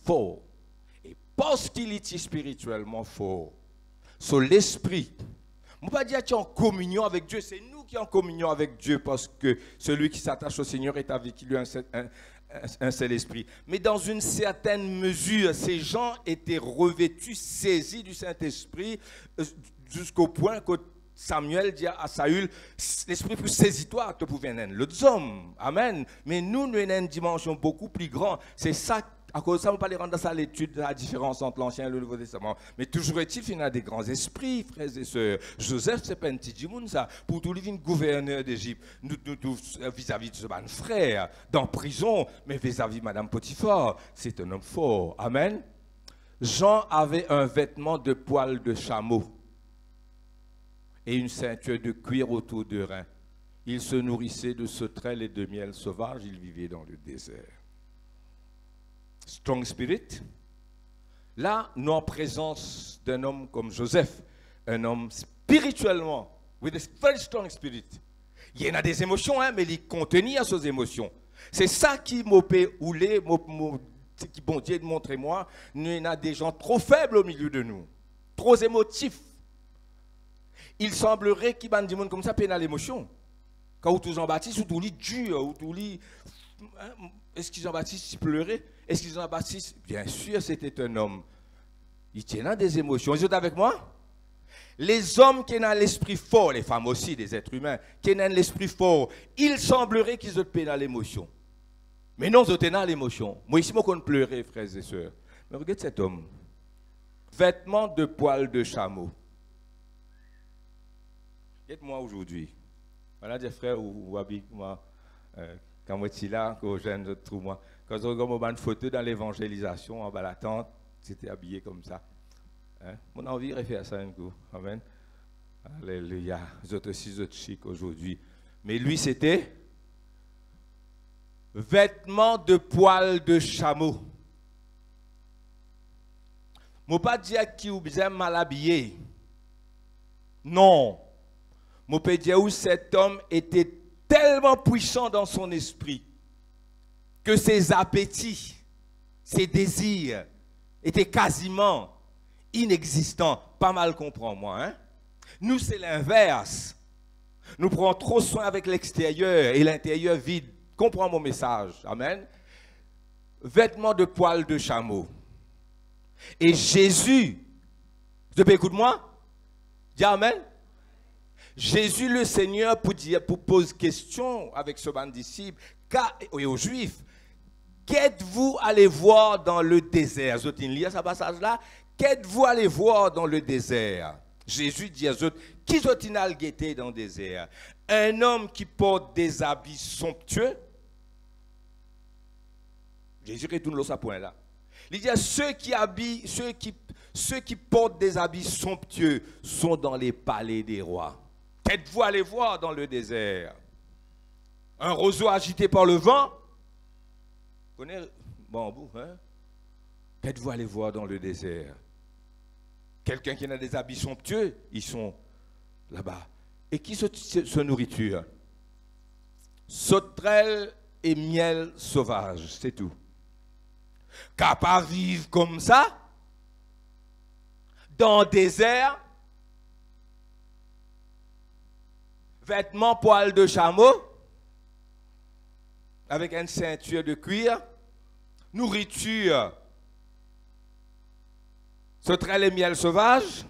A: fort. Et parce qu'il était spirituellement fort, sur l'esprit, on ne peut pas dire qu'il est en communion avec Dieu, c'est nous qui sommes en communion avec Dieu parce que celui qui s'attache au Seigneur est avec lui un seul esprit. Mais dans une certaine mesure, ces gens étaient revêtus, saisis du Saint-Esprit jusqu'au point que Samuel dit à Saül, l'esprit plus saisis-toi, te pouvez être l'autre homme. Amen. Mais nous avons une dimension beaucoup plus grande. C'est ça, à cause de ça, on ne peut pas les rendre dans ça l'étude de la différence entre l'Ancien et le Nouveau Testament. Mais toujours est-il qu'il y a des grands esprits, frères et sœurs. Joseph, c'est pas un petit djimoun, ça. Pour tout le gouverneur d'Égypte, nous vis-à-vis de ce frère, dans prison, mais vis-à-vis de Madame Potiphar, c'est un homme fort. Amen. Jean avait un vêtement de poil de chameau et une ceinture de cuir autour de rein. Il se nourrissait de sauterelles et de miel sauvage. Il vivait dans le désert. Strong spirit. Là, nous en présence d'un homme comme Joseph, un homme spirituellement, with a very strong spirit. Il y en a des émotions, mais il contenait à ces émotions. C'est ça qui m'a fait ouler, qui bon Dieu montrez-moi, il y en a des gens trop faibles au milieu de nous, trop émotifs. Il semblerait qu'il y ait des gens comme ça peine à l'émotion. Quand tout Jean-Baptiste, ou tout lit dur, ou tout lit... Est-ce que Jean-Baptiste pleurait? Est-ce que Jean-Baptiste... Bien sûr, c'était un homme. Il tient des émotions. Vous êtes avec moi? Les hommes qui ont l'esprit fort, les femmes aussi, des êtres humains, qui ont l'esprit fort, il semblerait qu'ils ont peine à l'émotion. Mais non, ils ont l'émotion. Moi, ici, moi, qu'on pleurait, frères et sœurs. Mais regarde cet homme. Vêtements de poil de chameau. Dites-moi aujourd'hui, voilà des frères ou habillent moi, quand moi suis là, quand je viens trouve moi, quand je regarde une photo dans l'évangélisation en bas la tente, c'était habillé comme ça. Hein? Mon envie de faire ça un coup. Amen. Alléluia. Les autres aussi, les autres chic aujourd'hui. Mais lui, c'était vêtements de poil de chameau. Je ne peux pas dire qu'il est mal habillé. Non. Je peux dire où cet homme était tellement puissant dans son esprit que ses appétits, ses désirs étaient quasiment inexistants. Pas mal comprends-moi. Hein? Nous, c'est l'inverse. Nous prenons trop soin avec l'extérieur et l'intérieur vide. Comprends mon message. Amen. Vêtements de poil de chameau. Et Jésus, écoute-moi, dis Amen. Jésus le Seigneur pour poser question avec ce ban disciple et aux Juifs, qu'êtes-vous allé voir dans le désert? Vous avez lu ce passage-là? Qu'êtes-vous allé voir dans le désert? Jésus dit à eux, qui est-il allé guetter dans le désert? Un homme qui porte des habits somptueux? Jésus retourne à ce point-là. Il dit, ceux qui portent des habits somptueux sont dans les palais des rois. Qu'êtes-vous allé voir dans le désert? Un roseau agité par le vent? Vous connaissez bambou, hein? Qu'êtes-vous allé voir dans le désert? Quelqu'un qui a des habits somptueux, ils sont là-bas. Et qui se nourriture? Sauterelles et miel sauvage, c'est tout. Capable de vivre comme ça, dans le désert, vêtements poils de chameau, avec une ceinture de cuir, nourriture, sauterelles et miel sauvage.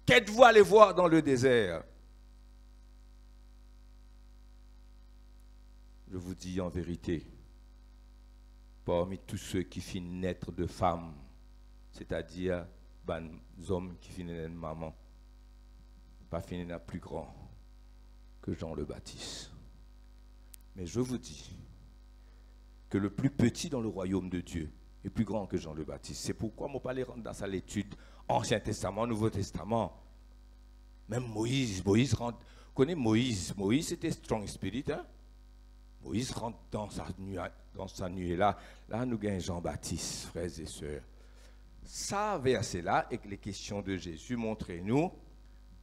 A: Qu'êtes-vous allé voir dans le désert? Je vous dis en vérité, parmi tous ceux qui finissent naître de femmes, c'est-à-dire les hommes qui finissent naître de maman, pas finir plus grand que Jean le Baptiste. Mais je vous dis que le plus petit dans le royaume de Dieu est plus grand que Jean le Baptiste. C'est pourquoi je ne vais pas les rendre dans sa l'étude Ancien Testament, Nouveau Testament. Même Moïse rentre. Vous connaissez Moïse? Moïse c'était strong spirit. Hein? Moïse rentre dans sa nuée là. Là, nous gagnons Jean-Baptiste, frères et sœurs. Ça, verset-là, et les questions de Jésus, montrez-nous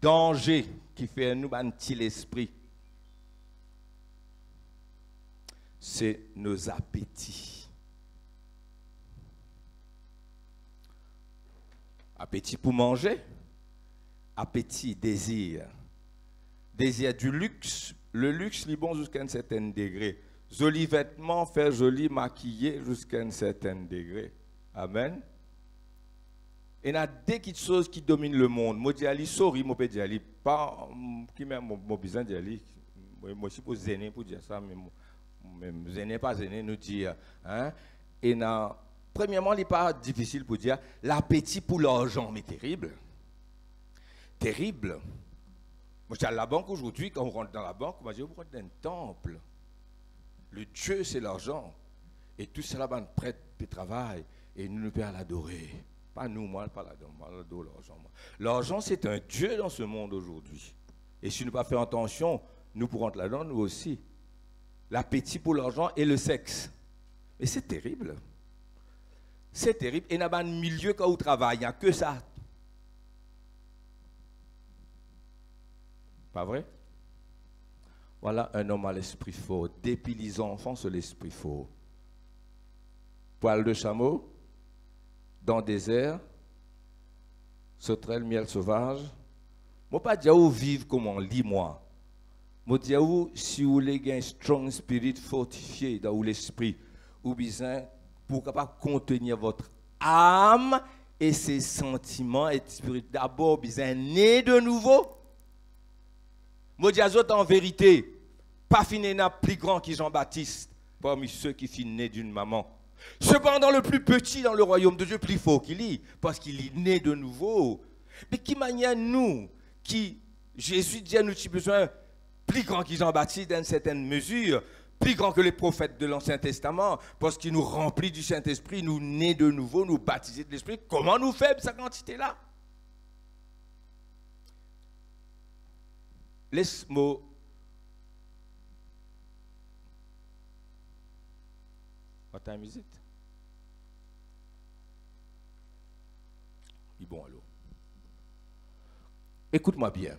A: danger qui fait nous bâtir l'esprit. C'est nos appétits. Appétit pour manger, appétit, désir. Désir du luxe. Le luxe, il est bon jusqu'à un certain degré. Joli vêtement, faire joli, maquiller jusqu'à un certain degré. Amen. Et il y a des choses qui dominent le monde. Moi, je dis, sorry, moi, je dis, pas, qui m'a besoin de dire, moi, je suis pour zéner pour dire ça, mais zéner, pas zéner, nous dire. Hein? Et premièrement, il n'est pas difficile pour dire, l'appétit pour l'argent, mais terrible. Terrible. Moi, je suis à la banque aujourd'hui, quand on rentre dans la banque, moi, je rentre dans un temple. Le Dieu, c'est l'argent. Et tout cela, ben, prête de travail. Et nous ne pouvons l'adorer. Pas nous, moi, pas l'adore l'argent. L'argent, c'est un Dieu dans ce monde aujourd'hui. Et si nous ne pas faire attention, nous pourrons être là-dedans, nous aussi. L'appétit pour l'argent et le sexe. Et c'est terrible. C'est terrible. Et il y a un milieu quand on travaille, il n'y a que ça. Pas vrai? Voilà un homme à l'esprit fort. Depuis les enfants, c'est l'esprit fort. Poil de chameau, dans le désert, sauterelle, miel sauvage. Je ne vais pas dire où vivre comme on lit, moi. Je vais dire où, si vous voulez un strong spirit fortifié dans l'esprit, ou bien pour capable contenir votre âme et ses sentiments et spirit. D'abord, bien né de nouveau. Je vais dire en vérité, pas fini n'a plus grand que Jean-Baptiste parmi ceux qui finissent nés d'une maman. Cependant, le plus petit dans le royaume de Dieu, plus fort qu'il est, parce qu'il est né de nouveau. Mais qui manière nous, qui, Jésus dit à nous, avons besoin plus grand que Jean-Baptiste dans une certaine mesure, plus grand que les prophètes de l'Ancien Testament, parce qu'il nous remplit du Saint-Esprit, nous nés de nouveau, nous baptisés de l'Esprit. Comment nous fait cette quantité-là? Laisse-moi What time is it? Bon, alors. Écoute-moi bien.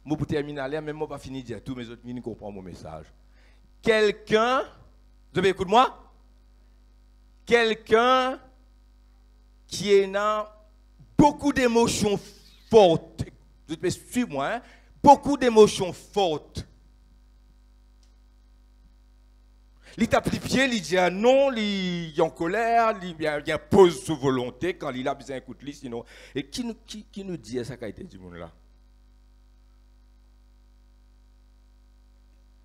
A: Moi, pour terminer, même moi, pas fini de dire tout, mes autres mini comprennent mon message. Quelqu'un, vous avez écoute-moi? Quelqu'un qui a beaucoup d'émotions fortes. Vous me suivez, moi, hein? Beaucoup d'émotions fortes. Il tape les pieds, il dit non, il est en colère, il impose sa volonté quand il a besoin d'écouter, sinon. Et qui nous dit ça qu'a été du monde là?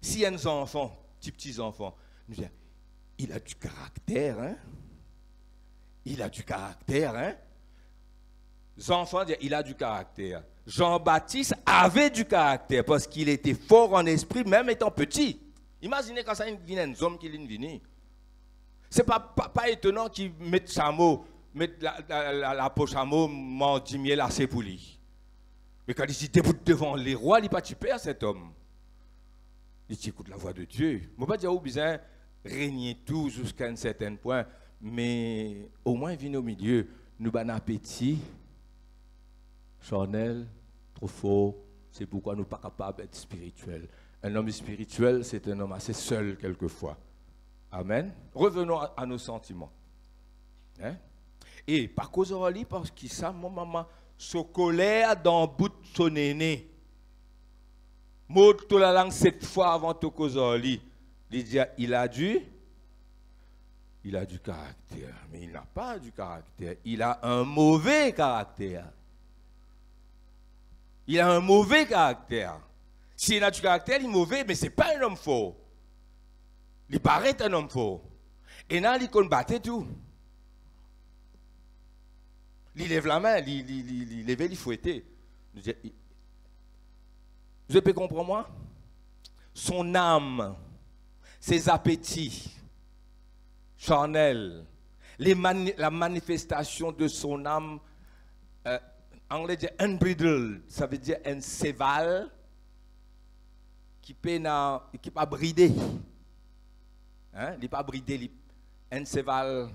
A: Si y a des enfants, petits enfants, nous disons, il a du caractère, hein? Il a du caractère, hein? Les enfants disent, il a du caractère. Jean-Baptiste avait du caractère parce qu'il était fort en esprit, même étant petit. Imaginez quand ça vient un homme qui vient. Ce n'est pas étonnant qu'il mette chameau, mette la peau chameau, mordit miel assez pour lui. Mais quand il s'est debout devant les rois, il n'est pas typé à cet homme. Il dit, écoute la voix de Dieu. Je ne vais pas dire où besoin régner tout jusqu'à un certain point, mais au moins vient au milieu, nous avons un appétit charnel, trop fort, c'est pourquoi nous ne sommes pas capables d'être spirituels. Un homme spirituel, c'est un homme assez seul quelquefois. Amen. Revenons à nos sentiments. Hein? Et par cause de lui, parce que ça, mon maman, se colère dans le bout de son aîné. Mot toute la langue 7 fois avant de cause de lui. Il dit, il a du caractère, mais il n'a pas du caractère. Il a un mauvais caractère. Il a un mauvais caractère. S'il a du caractère, il est mauvais, mais ce n'est pas un homme fort. Il paraît un homme fort. Et là, il combattait tout. Il lève la main, il lève, il fouettait. Vous pouvez comprendre moi? Son âme, ses appétits charnels, la manifestation de son âme, en anglais dit unbridled, ça veut dire un séval qui pas bridé. Hein? Il n'est pas bridé, un séval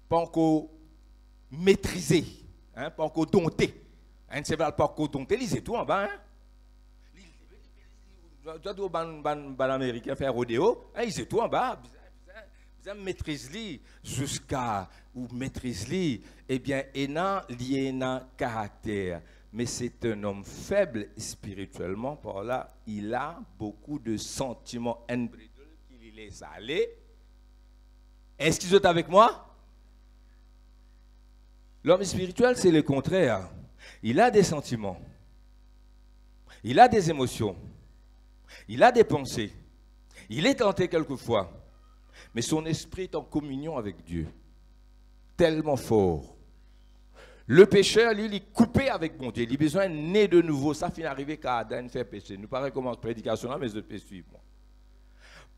A: pas encore maîtrisé, hein? Pas encore dompté. Un séval pas encore dompté, il sait tout en bas. Hein? Les Américains font rodéo, il sait tout en bas. Vous maîtrisez jusqu'à ou maîtrisez, eh bien, il a un caractère. Mais c'est un homme faible spirituellement. Par là, il a beaucoup de sentiments unbridled qu'il laisse aller. Est-ce qu'ils sont avec moi? L'homme spirituel, c'est le contraire. Il a des sentiments. Il a des émotions. Il a des pensées. Il est tenté quelquefois. Mais son esprit est en communion avec Dieu. Tellement fort. Le pécheur, lui, il est coupé avec mon Dieu. Il a besoin de naître de nouveau. Ça finit d'arriver quand Adam fait pécher. Nous paraît comment prédication là, mais je peux suivre.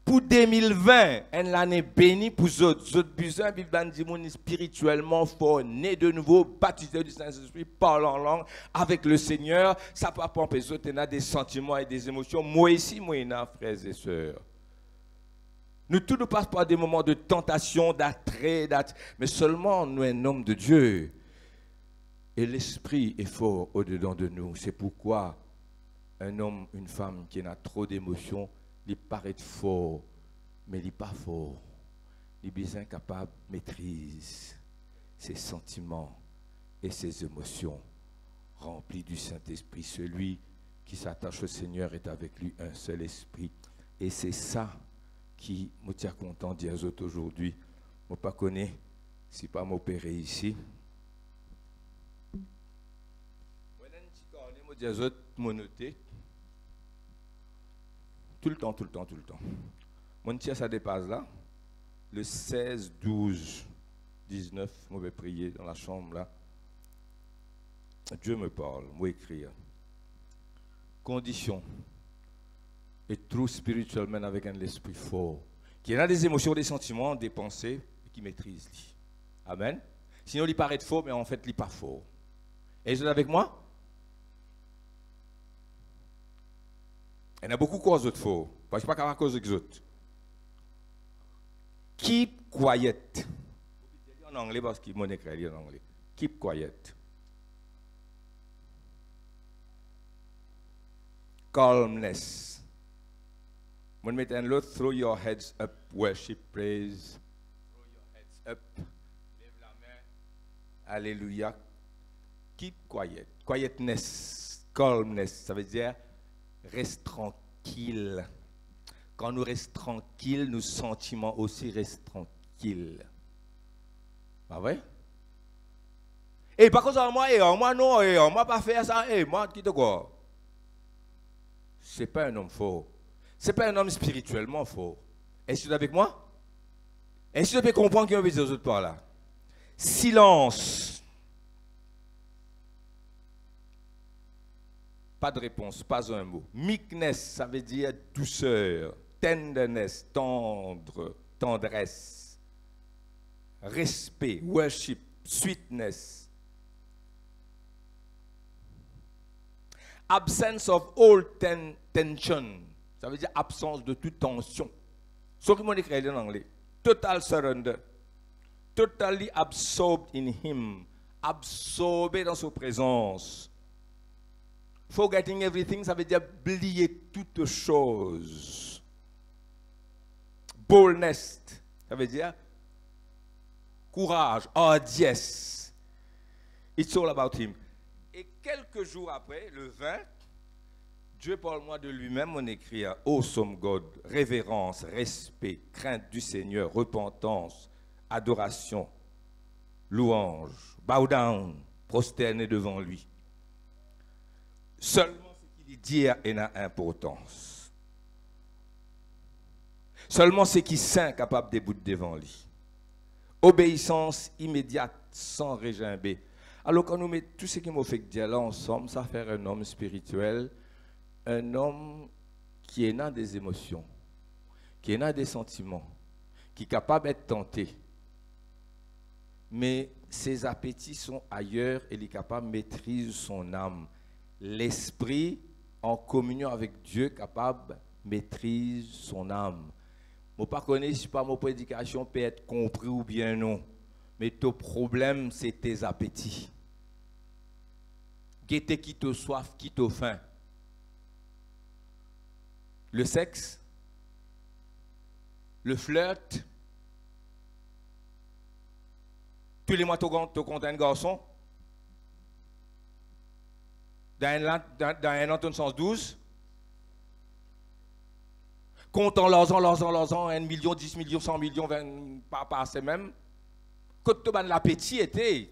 A: Pour 2020, une année bénie pour eux autres. Eux autres besoin de spirituellement fort, né de nouveau, baptisé du Saint-Esprit, parle en langue avec le Seigneur. Ça ne peut pas empêcher eux autres, des sentiments et des émotions. Moi ici, moi, frères et sœurs. Nous tous nous passons par des moments de tentation, d'attrait, mais seulement nous, un homme de Dieu. Et l'esprit est fort au-dedans de nous. C'est pourquoi un homme, une femme qui a trop d'émotions, il paraît fort, mais il n'est pas fort. Il est incapable de maîtriser ses sentiments et ses émotions remplis du Saint-Esprit. Celui qui s'attache au Seigneur est avec lui un seul esprit. Et c'est ça qui me tient content de dire aux autres aujourd'hui. Je ne pas connais, si pas m'opérer ici. Je dis aux autres, noter. Tout le temps. Mon tia, ça dépasse là. Le 16, 12, 19, je vais prier dans la chambre là. Dieu me parle, moi écrire. Condition. Et true spiritual man avec un esprit fort. Qui a des émotions, des sentiments, des pensées, et qui maîtrise. Amen. Sinon, il paraît fort, mais en fait, il n'est pas fort. Et vous êtes avec moi? Il y en a beaucoup de causes de faux. Je ne sais pas à cause des autres. Keep quiet. En anglais, parce que mon écrit en anglais. Keep quiet. Calmness. When we tell Lord, throw your heads up, worship, praise. Throw your heads up. Lève la main. Alléluia. Keep quiet. Quietness. Calmness. Ça veut dire reste tranquille. Quand nous restons tranquilles, nos sentiments aussi restent tranquilles. Pas vrai? Et par contre, moi non, moi pas faire ça, moi qui te quoi? C'est pas un homme fort. C'est pas un homme spirituellement fort. Est-ce que vous êtes avec moi? Est-ce que vous pouvez comprendre qu'il y a des autres par là? Silence. Pas de réponse, pas un mot. Meekness, ça veut dire douceur. Tenderness, tendre, tendresse. Respect, worship, sweetness. Absence of all tension. Ça veut dire absence de toute tension. Ce que je écrit en anglais. Total surrender. Totally absorbed in him. Absorbé dans sa présence. Forgetting everything, ça veut dire oublier toute chose. Boldness, ça veut dire courage, hardiesse. It's all about him. Et quelques jours après, le 20, Dieu parle-moi de lui-même, on écrit Awesome God, révérence, respect, crainte du Seigneur, repentance, adoration, louange, bow down, prosterner devant lui. Seulement ce qu'il dit a importance. Seulement ce qui saint capable de bouts devant lui. Obéissance immédiate, sans régimber. Alors quand nous mettons tout ce qui m'a fait dire là ensemble, ça fait un homme spirituel, un homme qui est dans des émotions, qui est dans des sentiments, qui est capable d'être tenté. Mais ses appétits sont ailleurs et il est capable de maîtriser son âme. L'esprit, en communion avec Dieu, capable de maîtriser son âme. Je ne connais pas si ma prédication peut être comprise ou bien non. Mais ton problème, c'est tes appétits. Guetter qui te soif, qui te faim. Le sexe, le flirt. Tous les mois, tu comptes un garçon. Dans un an, tu sens 12. Comptant l'argent, 1 million, 10 millions, 100 millions, 20 par c'est même. Quand tu as l'appétit était.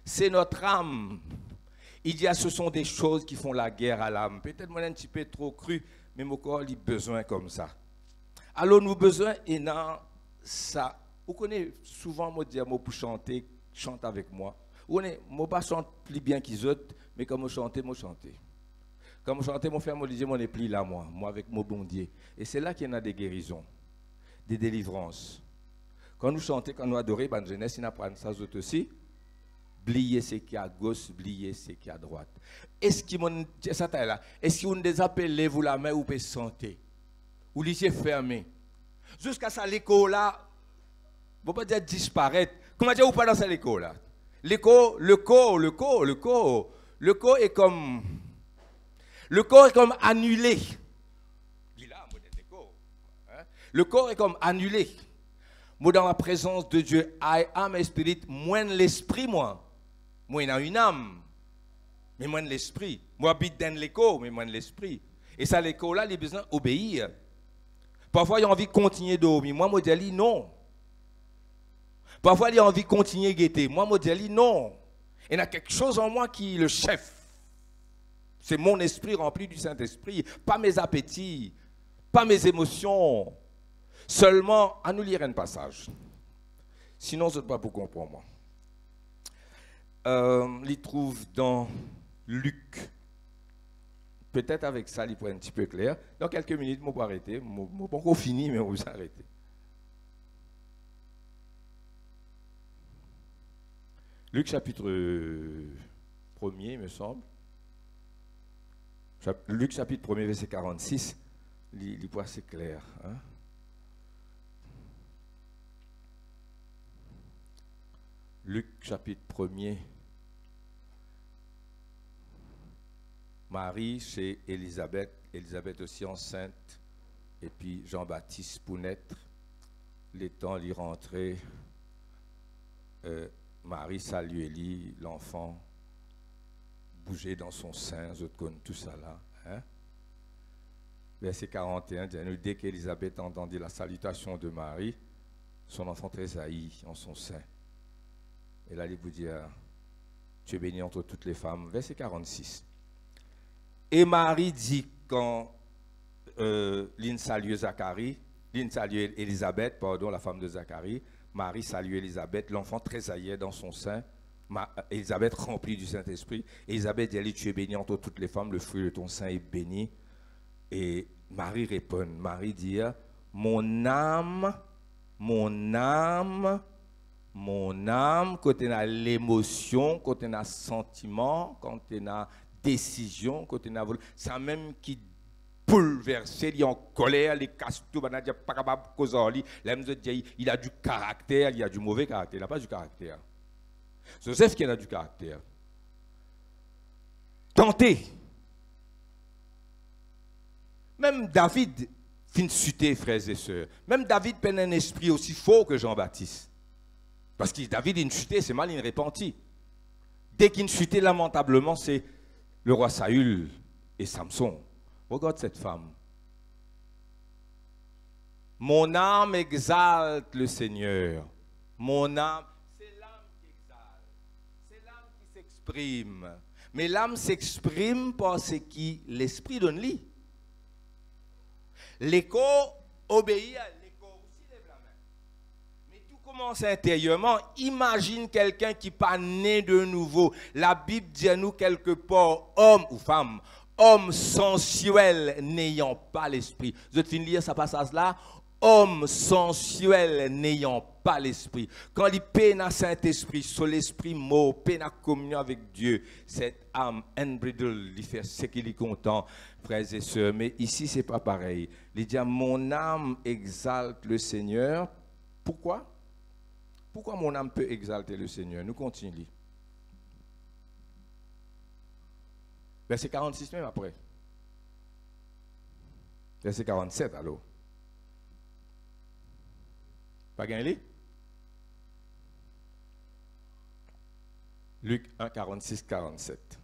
A: C'est notre âme. Il dit, ce sont des choses qui font la guerre à l'âme. Peut-être moi un petit peu trop cru, mais mon corps a besoin comme ça. Alors nous besoin et dans ça. Vous connaissez souvent moi dire moi pour chanter, chante avec moi. Vous connaissez, moi pas chante plus bien qu'ils autres, mais quand moi chanter, moi chanter. Quand moi chanter, mon frère me disait mon épli là moi avec mon bon Dieu. Et c'est là qu'il y en a des guérisons, des délivrances. Quand nous chantons, quand nous adorons, ben jeunesse, il apprend ça autres aussi. Oubliez ce qui est à gauche, oubliez ce qui est à droite. Est-ce qu'il ça là? Est-ce qu'on des appelle vous la main ou peut santé? Ou les yeux fermés? Jusqu'à ça l'écho là, on peut pas dire disparaître. Comment dire ou pas dans cette écho là? L'écho, le corps est comme annulé. Le corps est comme annulé. Moi, dans la présence de Dieu, I am a spirit, moins l'esprit, moi. Moi, il a une âme, mais moins l'esprit. Moi, j'habite dans l'écho, mais moins l'esprit. Et ça, l'écho là, il a besoin d'obéir. Parfois, il a envie de continuer de dormir. Moi, je dis non. Parfois, il a envie de continuer de guetter. Moi, je dis non. Il y a quelque chose en moi qui est le chef. C'est mon esprit rempli du Saint-Esprit, pas mes appétits, pas mes émotions. Seulement, à nous lire un passage. Sinon, ce n'est pas pour comprendre. Il trouve dans Luc. Peut-être avec ça, il pourrait être un petit peu clair. Dans quelques minutes, je vais arrêter. Je ne vais pas finir, mais je vais arrêter. Luc chapitre 1er, me semble. Luc chapitre 1er, verset 46. Il est assez clair. Hein? Luc chapitre 1er. Marie chez Élisabeth, Élisabeth aussi enceinte, et puis Jean-Baptiste pour naître. Les temps l'y rentrer. Marie salue Élie, l'enfant bouger dans son sein, je connais tout ça là. Hein? Verset 41, dès qu'Élisabeth entendit la salutation de Marie, son enfant tressaillit en son sein. Et là, il vous dit, tu es bénie entre toutes les femmes. Verset 46. Et Marie dit quand l'une salue Élisabeth, la femme de Zacharie, Marie salue Élisabeth, l'enfant tressaillait dans son sein. Élisabeth remplie du Saint-Esprit. Élisabeth dit, tu es bénie entre toutes les femmes, le fruit de ton sein est béni. Et Marie répond, Marie dit, mon âme, quand tu as l'émotion, quand tu as sentiment, quand tu as décision, quand tu as ça même qui bouleverse, il est en colère, il casse tout, il n'est pas capable de causer. Il a du caractère, il a du mauvais caractère, il n'a pas du caractère. Joseph qui a du caractère. tenté. Même David fin chuter, frères et sœurs. Même David peine un esprit aussi fort que Jean-Baptiste. Parce que David, il chuté, c'est mal, il repentit. Dès qu'il chutait lamentablement, c'est le roi Saül et Samson. Regarde cette femme. Mon âme exalte le Seigneur. Mon âme, c'est l'âme qui exalte. C'est l'âme qui s'exprime. Mais l'âme s'exprime parce que l'esprit donne lit. L'écho obéit à l'écho aussi lève la main. Mais tout commence intérieurement. Imagine quelqu'un qui n'est pas né de nouveau. La Bible dit à nous quelque part, homme ou femme, homme sensuel n'ayant pas l'esprit. Vous êtes fini de lire ce passage-là? Homme sensuel n'ayant pas l'esprit. Quand il peine à Saint-Esprit, sur l'esprit mot, peine à communion avec Dieu, cette âme unbridled, il fait ce qu'il est content, frères et sœurs. Mais ici, ce n'est pas pareil. Il dit, mon âme exalte le Seigneur. Pourquoi? Pourquoi mon âme peut exalter le Seigneur? Nous continuons. Verset 46 même après. Verset 47 alors. Pas gagné? Luc 1, 46, 47.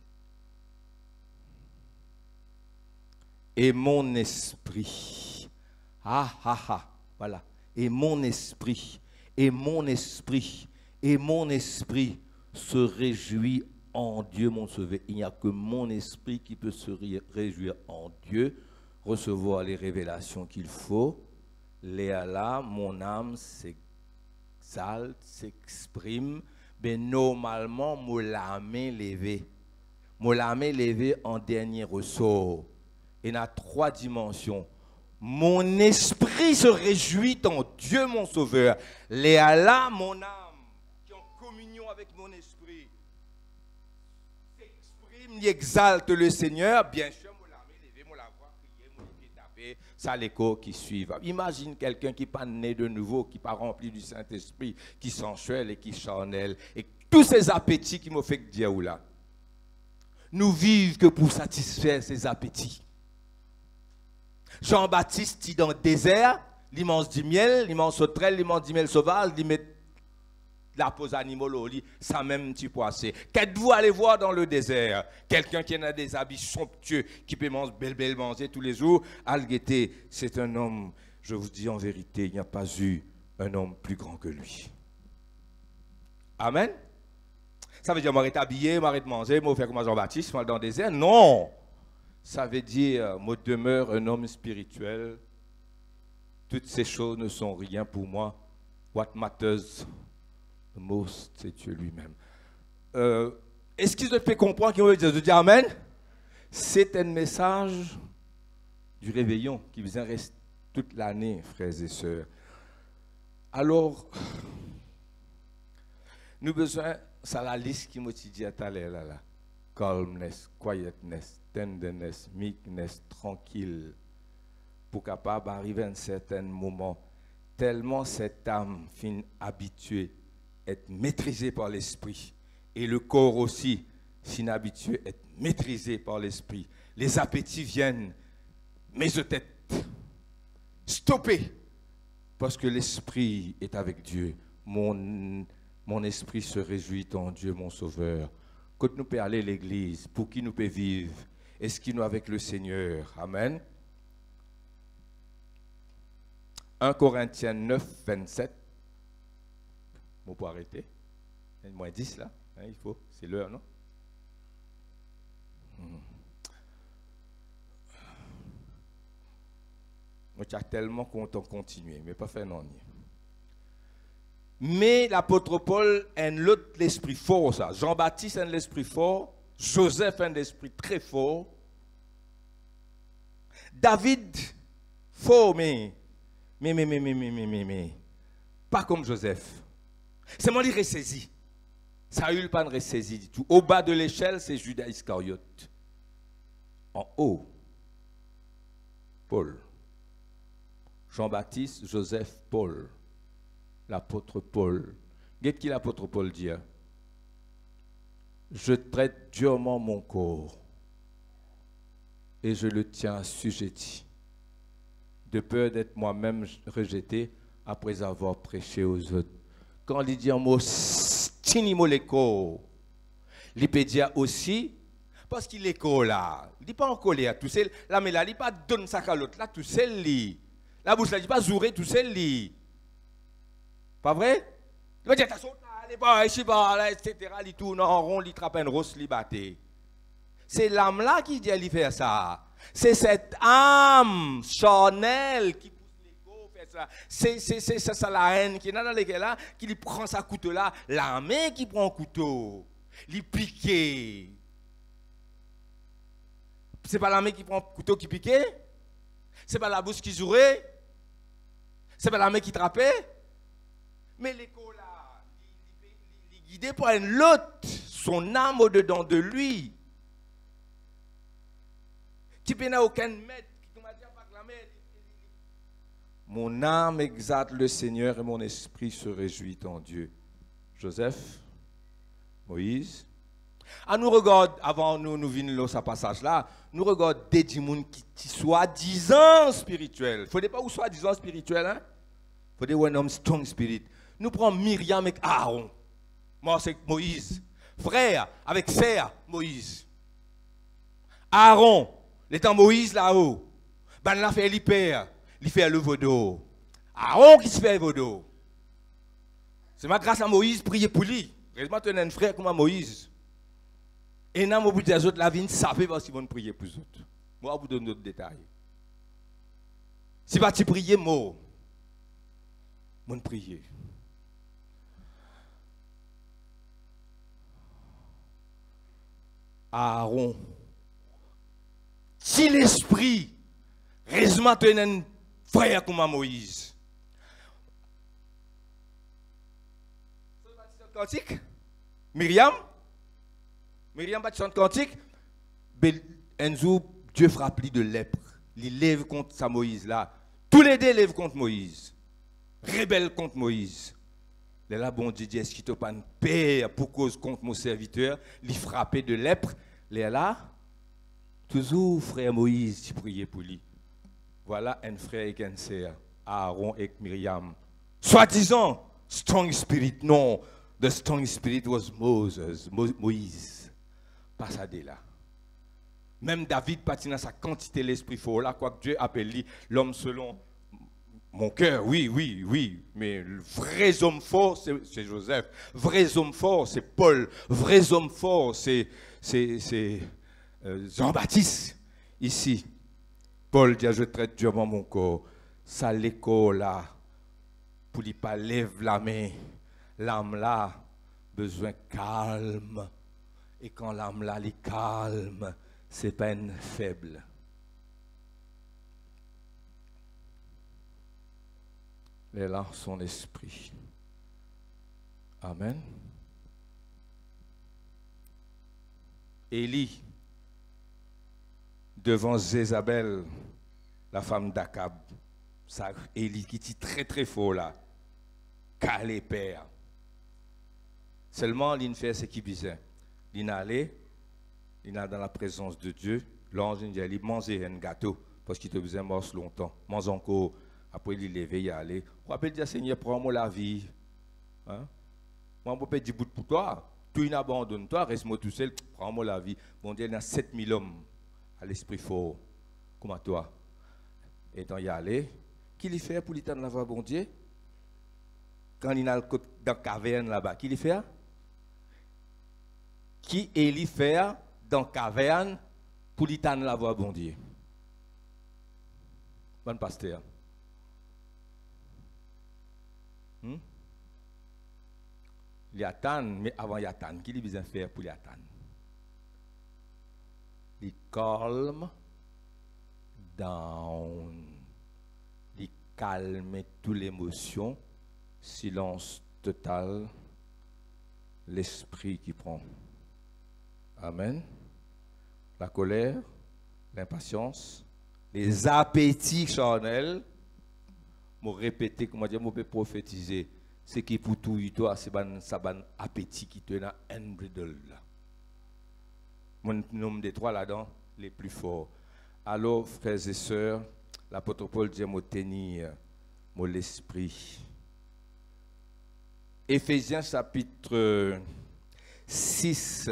A: Et mon esprit, voilà. Et mon esprit se réjouit en Dieu, mon sauveur. Il n'y a que mon esprit qui peut se réjouir en Dieu, recevoir les révélations qu'il faut. Léa, mon âme s'exalte, s'exprime, mais normalement, mon âme est levée. Mon âme est levée en dernier ressort. Il y a 3 dimensions. Mon esprit se réjouit en Dieu, mon sauveur. Léa, mon âme, qui est en communion avec mon esprit, s'exprime, il exalte le Seigneur, bien sûr. Ça l'écho qui suit. Imagine quelqu'un qui n'est pas né de nouveau, qui n'est pas rempli du Saint-Esprit, qui sensuel et qui charnel. Et tous ces appétits qui m'ont fait dire ou là. Nous vivons que pour satisfaire ces appétits. Jean-Baptiste, il dans le désert, il mange du miel, il mange sauterelle, il mange du miel sauvage, il met la pose animale au lit, ça même petit poissé. Qu'êtes-vous allé voir dans le désert? Quelqu'un qui a des habits somptueux, qui peut manger belle manger tous les jours, Algueté, c'est un homme, je vous dis en vérité, il n'y a pas eu un homme plus grand que lui. Amen? Ça veut dire m'arrête habillé, m'arrête manger, m'arrête faire comme Jean-Baptiste, dans le désert? Non! Ça veut dire, moi demeure un homme spirituel. Toutes ces choses ne sont rien pour moi. What matters the most, c'est Dieu lui-même. Est-ce qu'ils te fait comprendre qu'il veut dire Amen? C'est un message du réveillon qui vous en reste toute l'année, frères et sœurs. Alors, nous avons besoin, c'est la liste qui m'a dit à tout à l'heure là. Calmness, quietness, tenderness, meekness, tranquille, pour capable arriver à un certain moment, tellement cette âme fin habituée, être maîtrisée par l'esprit, et le corps aussi, fin habitué, être maîtrisé par l'esprit. Les appétits viennent, mais de tête, stoppez, parce que l'esprit est avec Dieu. Mon esprit se réjouit en Dieu, mon sauveur. Quand nous pouvons aller à l'église, pour qui nous pouvons vivre, est-ce qu'il nous est avec le Seigneur? Amen. 1 Corinthiens 9, 27. Bon, pour arrêter. Il y a moins 10 là. Hein, il faut. C'est l'heure, non? Moi, je suis tellement content de continuer, mais pas faire non. Mais l'apôtre Paul a l'esprit fort, ça. Jean-Baptiste a l'esprit fort. Joseph a un esprit très fort. David, fort, mais. Pas comme Joseph. C'est moi qui ressaisi. Saül pas ressaisi du tout. Au bas de l'échelle, c'est Judas Iscariote. En haut, Paul. Jean-Baptiste, Joseph, Paul. L'apôtre Paul. Qu'est-ce que l'apôtre Paul dit? Je traite durement mon corps et je le tiens assujetti, de peur d'être moi-même rejeté après avoir prêché aux autres. Quand il dit un mot stinimoleko, il peut dire aussi, parce qu'il est là, il dit pas en colère, tout seul, là, mais là, il dit pas donne ça à l'autre, là, tout seul, la bouche, là, il dit pas zouré, tout seul, pas vrai? Il va dire, t'as sauté, allez, bah, ici, bah, là, etc., il tourne en rond, il trappe un rose, il batté. C'est l'âme là qui dit, il fait ça. C'est cette âme charnelle qui pousse l'ego, fait ça. C'est ça la haine qui est dans lesquelles là, qui lui prend sa couteau là, la main qui prend un couteau, lui piquer. C'est pas la main qui prend un couteau qui piquait, c'est pas la bouche qui jouait, c'est pas la main qui trappait, mais l'écho là, il est guidé par une l'autre, son âme au-dedans de lui. Qui n'a aucun maître qui m'a dit à proclamer. Mon âme exalte le Seigneur et mon esprit se réjouit en Dieu. Joseph, Moïse. Ah, nous regarde, avant nous venir ce passage-là, nous regarde des gens qui soi-disant spirituels. Il ne faut pas ou soi-disant spirituel, hein? Il faut dire un homme strong spirit. Nous prenons Myriam avec Aaron. Moi, c'est Moïse. Frère avec sœur, Moïse. Aaron. L'étant Moïse là-haut, ben là fait l'hyper, il fait le vaudou. Aaron qui se fait le vaudou. C'est ma grâce à Moïse, prier pour lui. Heureusement, tu as un frère comme Moïse. Et non, au bout des autres, la vie ne savait pas s'ils vont prier pour les autres. Moi, je vous donne d'autres détails. Si pas tu prier, moi, je vais prier. Aaron. Si l'esprit, heureusement, tu es un frère comme Moïse. Cantique? Myriam? Myriam bat chante cantique? Un jour, Dieu frappe lui de lèpre. Il lève contre sa Moïse là. Tous les deux lèvent contre Moïse. Rebelle contre Moïse. Là, bon Dieu dit, est-ce qu'il t'a pas une paix pour cause contre mon serviteur? Il frappé de lèpre. Là. Toujours, frère Moïse, tu priais pour lui. Voilà un frère et une sœur, Aaron et Myriam. Soi-disant, strong spirit. Non, the strong spirit was Moses, Moïse. Pas ça de là. Même David partit dans sa quantité l'esprit fort là, quoi que Dieu appelle l'homme selon mon cœur. Oui. Mais le vrai homme fort, c'est Joseph. Vrai homme fort, c'est Paul. Vrai homme fort, c'est Jean-Baptiste, ici, Paul dit, je traite durement mon corps, ça l'école là, pour lui pas lève la main, l'âme là, besoin calme, et quand l'âme là, est calme, c'est peine faible. Elle est là, son esprit. Amen. Élie, devant Jézabel, la femme d'Akab, ça, Élie qui dit très très fort là, calé père. Seulement, il fait ce qu'il disait. Il allait, il est dans la présence de Dieu, l'ange il dit, manger un gâteau, parce qu'il te faisait mort longtemps. Mange encore, après il levé, il allait. Rappelle dire, Seigneur, prends-moi la vie. Hein? Moi, je peux dire bout pour toi. Tout abandonne toi, reste-moi tout seul, prends-moi la vie. Bon Dieu, il y a 7000 hommes à l'esprit fort, comme à toi. Et dans y aller, qui lui fait pour lui tendre la voix, bon Dieu? Quand il est dans la caverne là-bas, qui lui fait? Qui Élie fait dans la caverne pour lui tendre la voix, bon Dieu? Bon pasteur. Il attend, mais avant il attend, qui lui besoin faire pour lui attendre? Il calme down. Il calme toute l'émotion, silence total, l'esprit qui prend. Amen. La colère, l'impatience, les appétits charnels. Je répéter, comment dire, je peux prophétiser. Ce qui pour tout toi, c'est un appétit qui te donne un bridle. Mon nombre de trois là-dedans, les plus forts. Alors, frères et sœurs, l'apôtre Paul dit à tenir mon l'esprit. Éphésiens chapitre 6,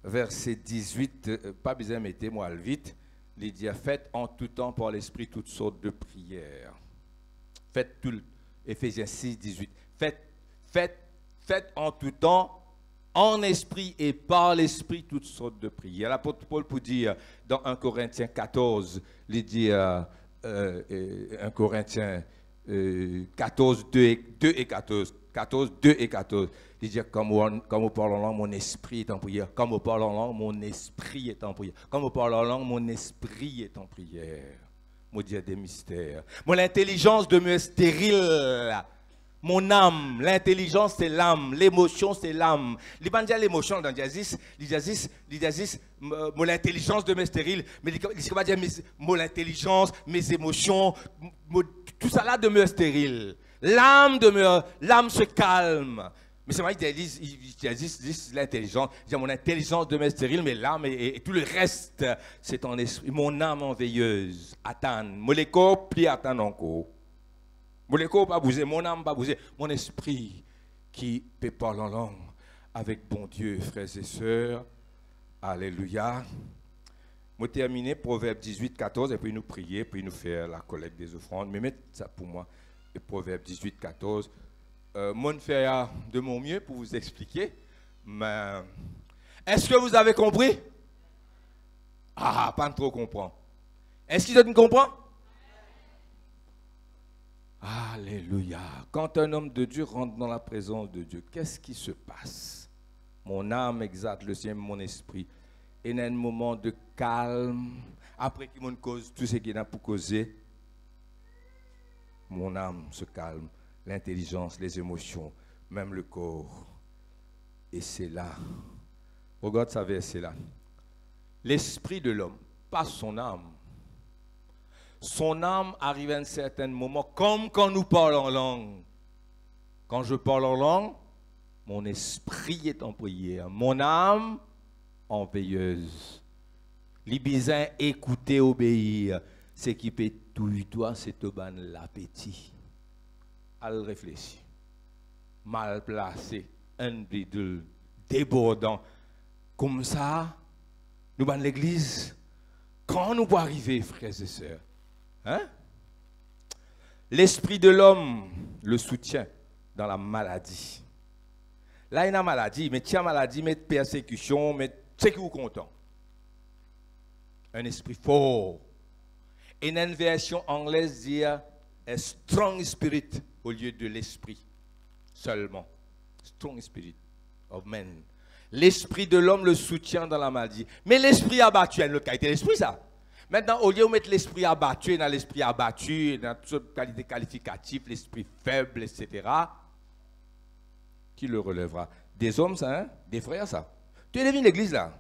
A: verset 18, pas besoin de mettre moi vite, il dit faites en tout temps par l'esprit toutes sortes de prières. Faites tout, Éphésiens 6, 18. Faites en tout temps, en esprit et par l'esprit, toutes sortes de prières. L'apôtre Paul pour dire dans 1 Corinthiens 14, il dit 1 Corinthiens 14, 2 et 14. 14, 2 et 14. Il dit comme on parle en langue, mon esprit est en prière. Comme on parle en langue, mon esprit est en prière. Comme on parle en langue, mon esprit est en prière. Mon Dieu des mystères. Mon intelligence demeure stérile. Mon âme, l'intelligence c'est l'âme, l'émotion c'est l'âme. Il va dire l'émotion dans Diasis, mon intelligence demeure stérile, mais il va dire mon intelligence, mes émotions, tout ça là demeure stérile. L'âme se calme. Mais c'est vrai qu'il dit l'intelligence, mon intelligence demeure stérile, mais l'âme et tout le reste, c'est en esprit. Mon âme en veilleuse, attend, mon corps plie attend encore. Mon corps pas bouger, mon âme pas bouger, mon esprit qui peut parler en langue avec bon Dieu, frères et sœurs. Alléluia. Je terminer Proverbe 18, 14, et puis nous prier, puis nous faire la collecte des offrandes. Mais mettez ça pour moi, et Proverbe 18, 14. Moi, je fais de mon mieux pour vous expliquer. Mais est-ce que vous avez compris? Ah, pas trop comprendre. Est-ce qu'ils comprennent? Alléluia. Quand un homme de Dieu rentre dans la présence de Dieu, qu'est-ce qui se passe? Mon âme exalte le sien, mon esprit. Et il y a un moment de calme. Après qu'il me cause tout ce qu'il a pour causer, mon âme se calme. L'intelligence, les émotions, même le corps. Et c'est là. Regarde ça verset là. L'esprit de l'homme, pas son âme. Son âme arrive à un certain moment, comme quand nous parlons en langue. Quand je parle en langue, mon esprit est en prière, mon âme en veilleuse. L'ibizin écouter, obéir, ce qui peut tout toi, c'est te ban l'appétit. Al réfléchir, mal placé, un bidule, débordant. Comme ça, nous ban l'église. Quand nous pouvons arriver, frères et sœurs, hein? L'esprit de l'homme le soutient dans la maladie. Là, il y a une maladie, mais tiens maladie, mais persécution, mais c'est qui vous content. Un esprit fort. Et une version anglaise dit a strong spirit au lieu de l'esprit seulement. Strong spirit of man. L'esprit de l'homme le soutient dans la maladie. Mais l'esprit abattu, il y a une autre qualité d'esprit, ça. Maintenant, au lieu de mettre l'esprit abattu, dans toutes sortes de qualités qualificatives, l'esprit faible, etc., qui le relèvera? Des hommes, ça, hein? Des frères, ça. Tu es devenu l'église, là.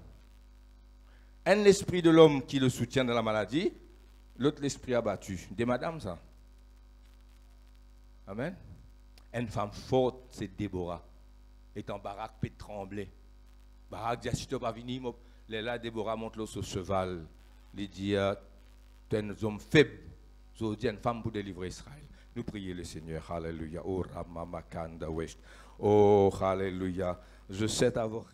A: Un l'esprit de l'homme qui le soutient dans la maladie, l'autre l'esprit abattu. Des madames, ça. Amen. Une femme forte, c'est Déborah. Et en Barak peut trembler. Barak dit, si tu n'as pas venu, là, Déborah monte sur cheval. Il dit, tu es un homme faible. Je dis une femme pour délivrer Israël. Nous prions le Seigneur. Alléluia. Oh, Ramamakanda West. Oh, Alléluia. Je sais avoir.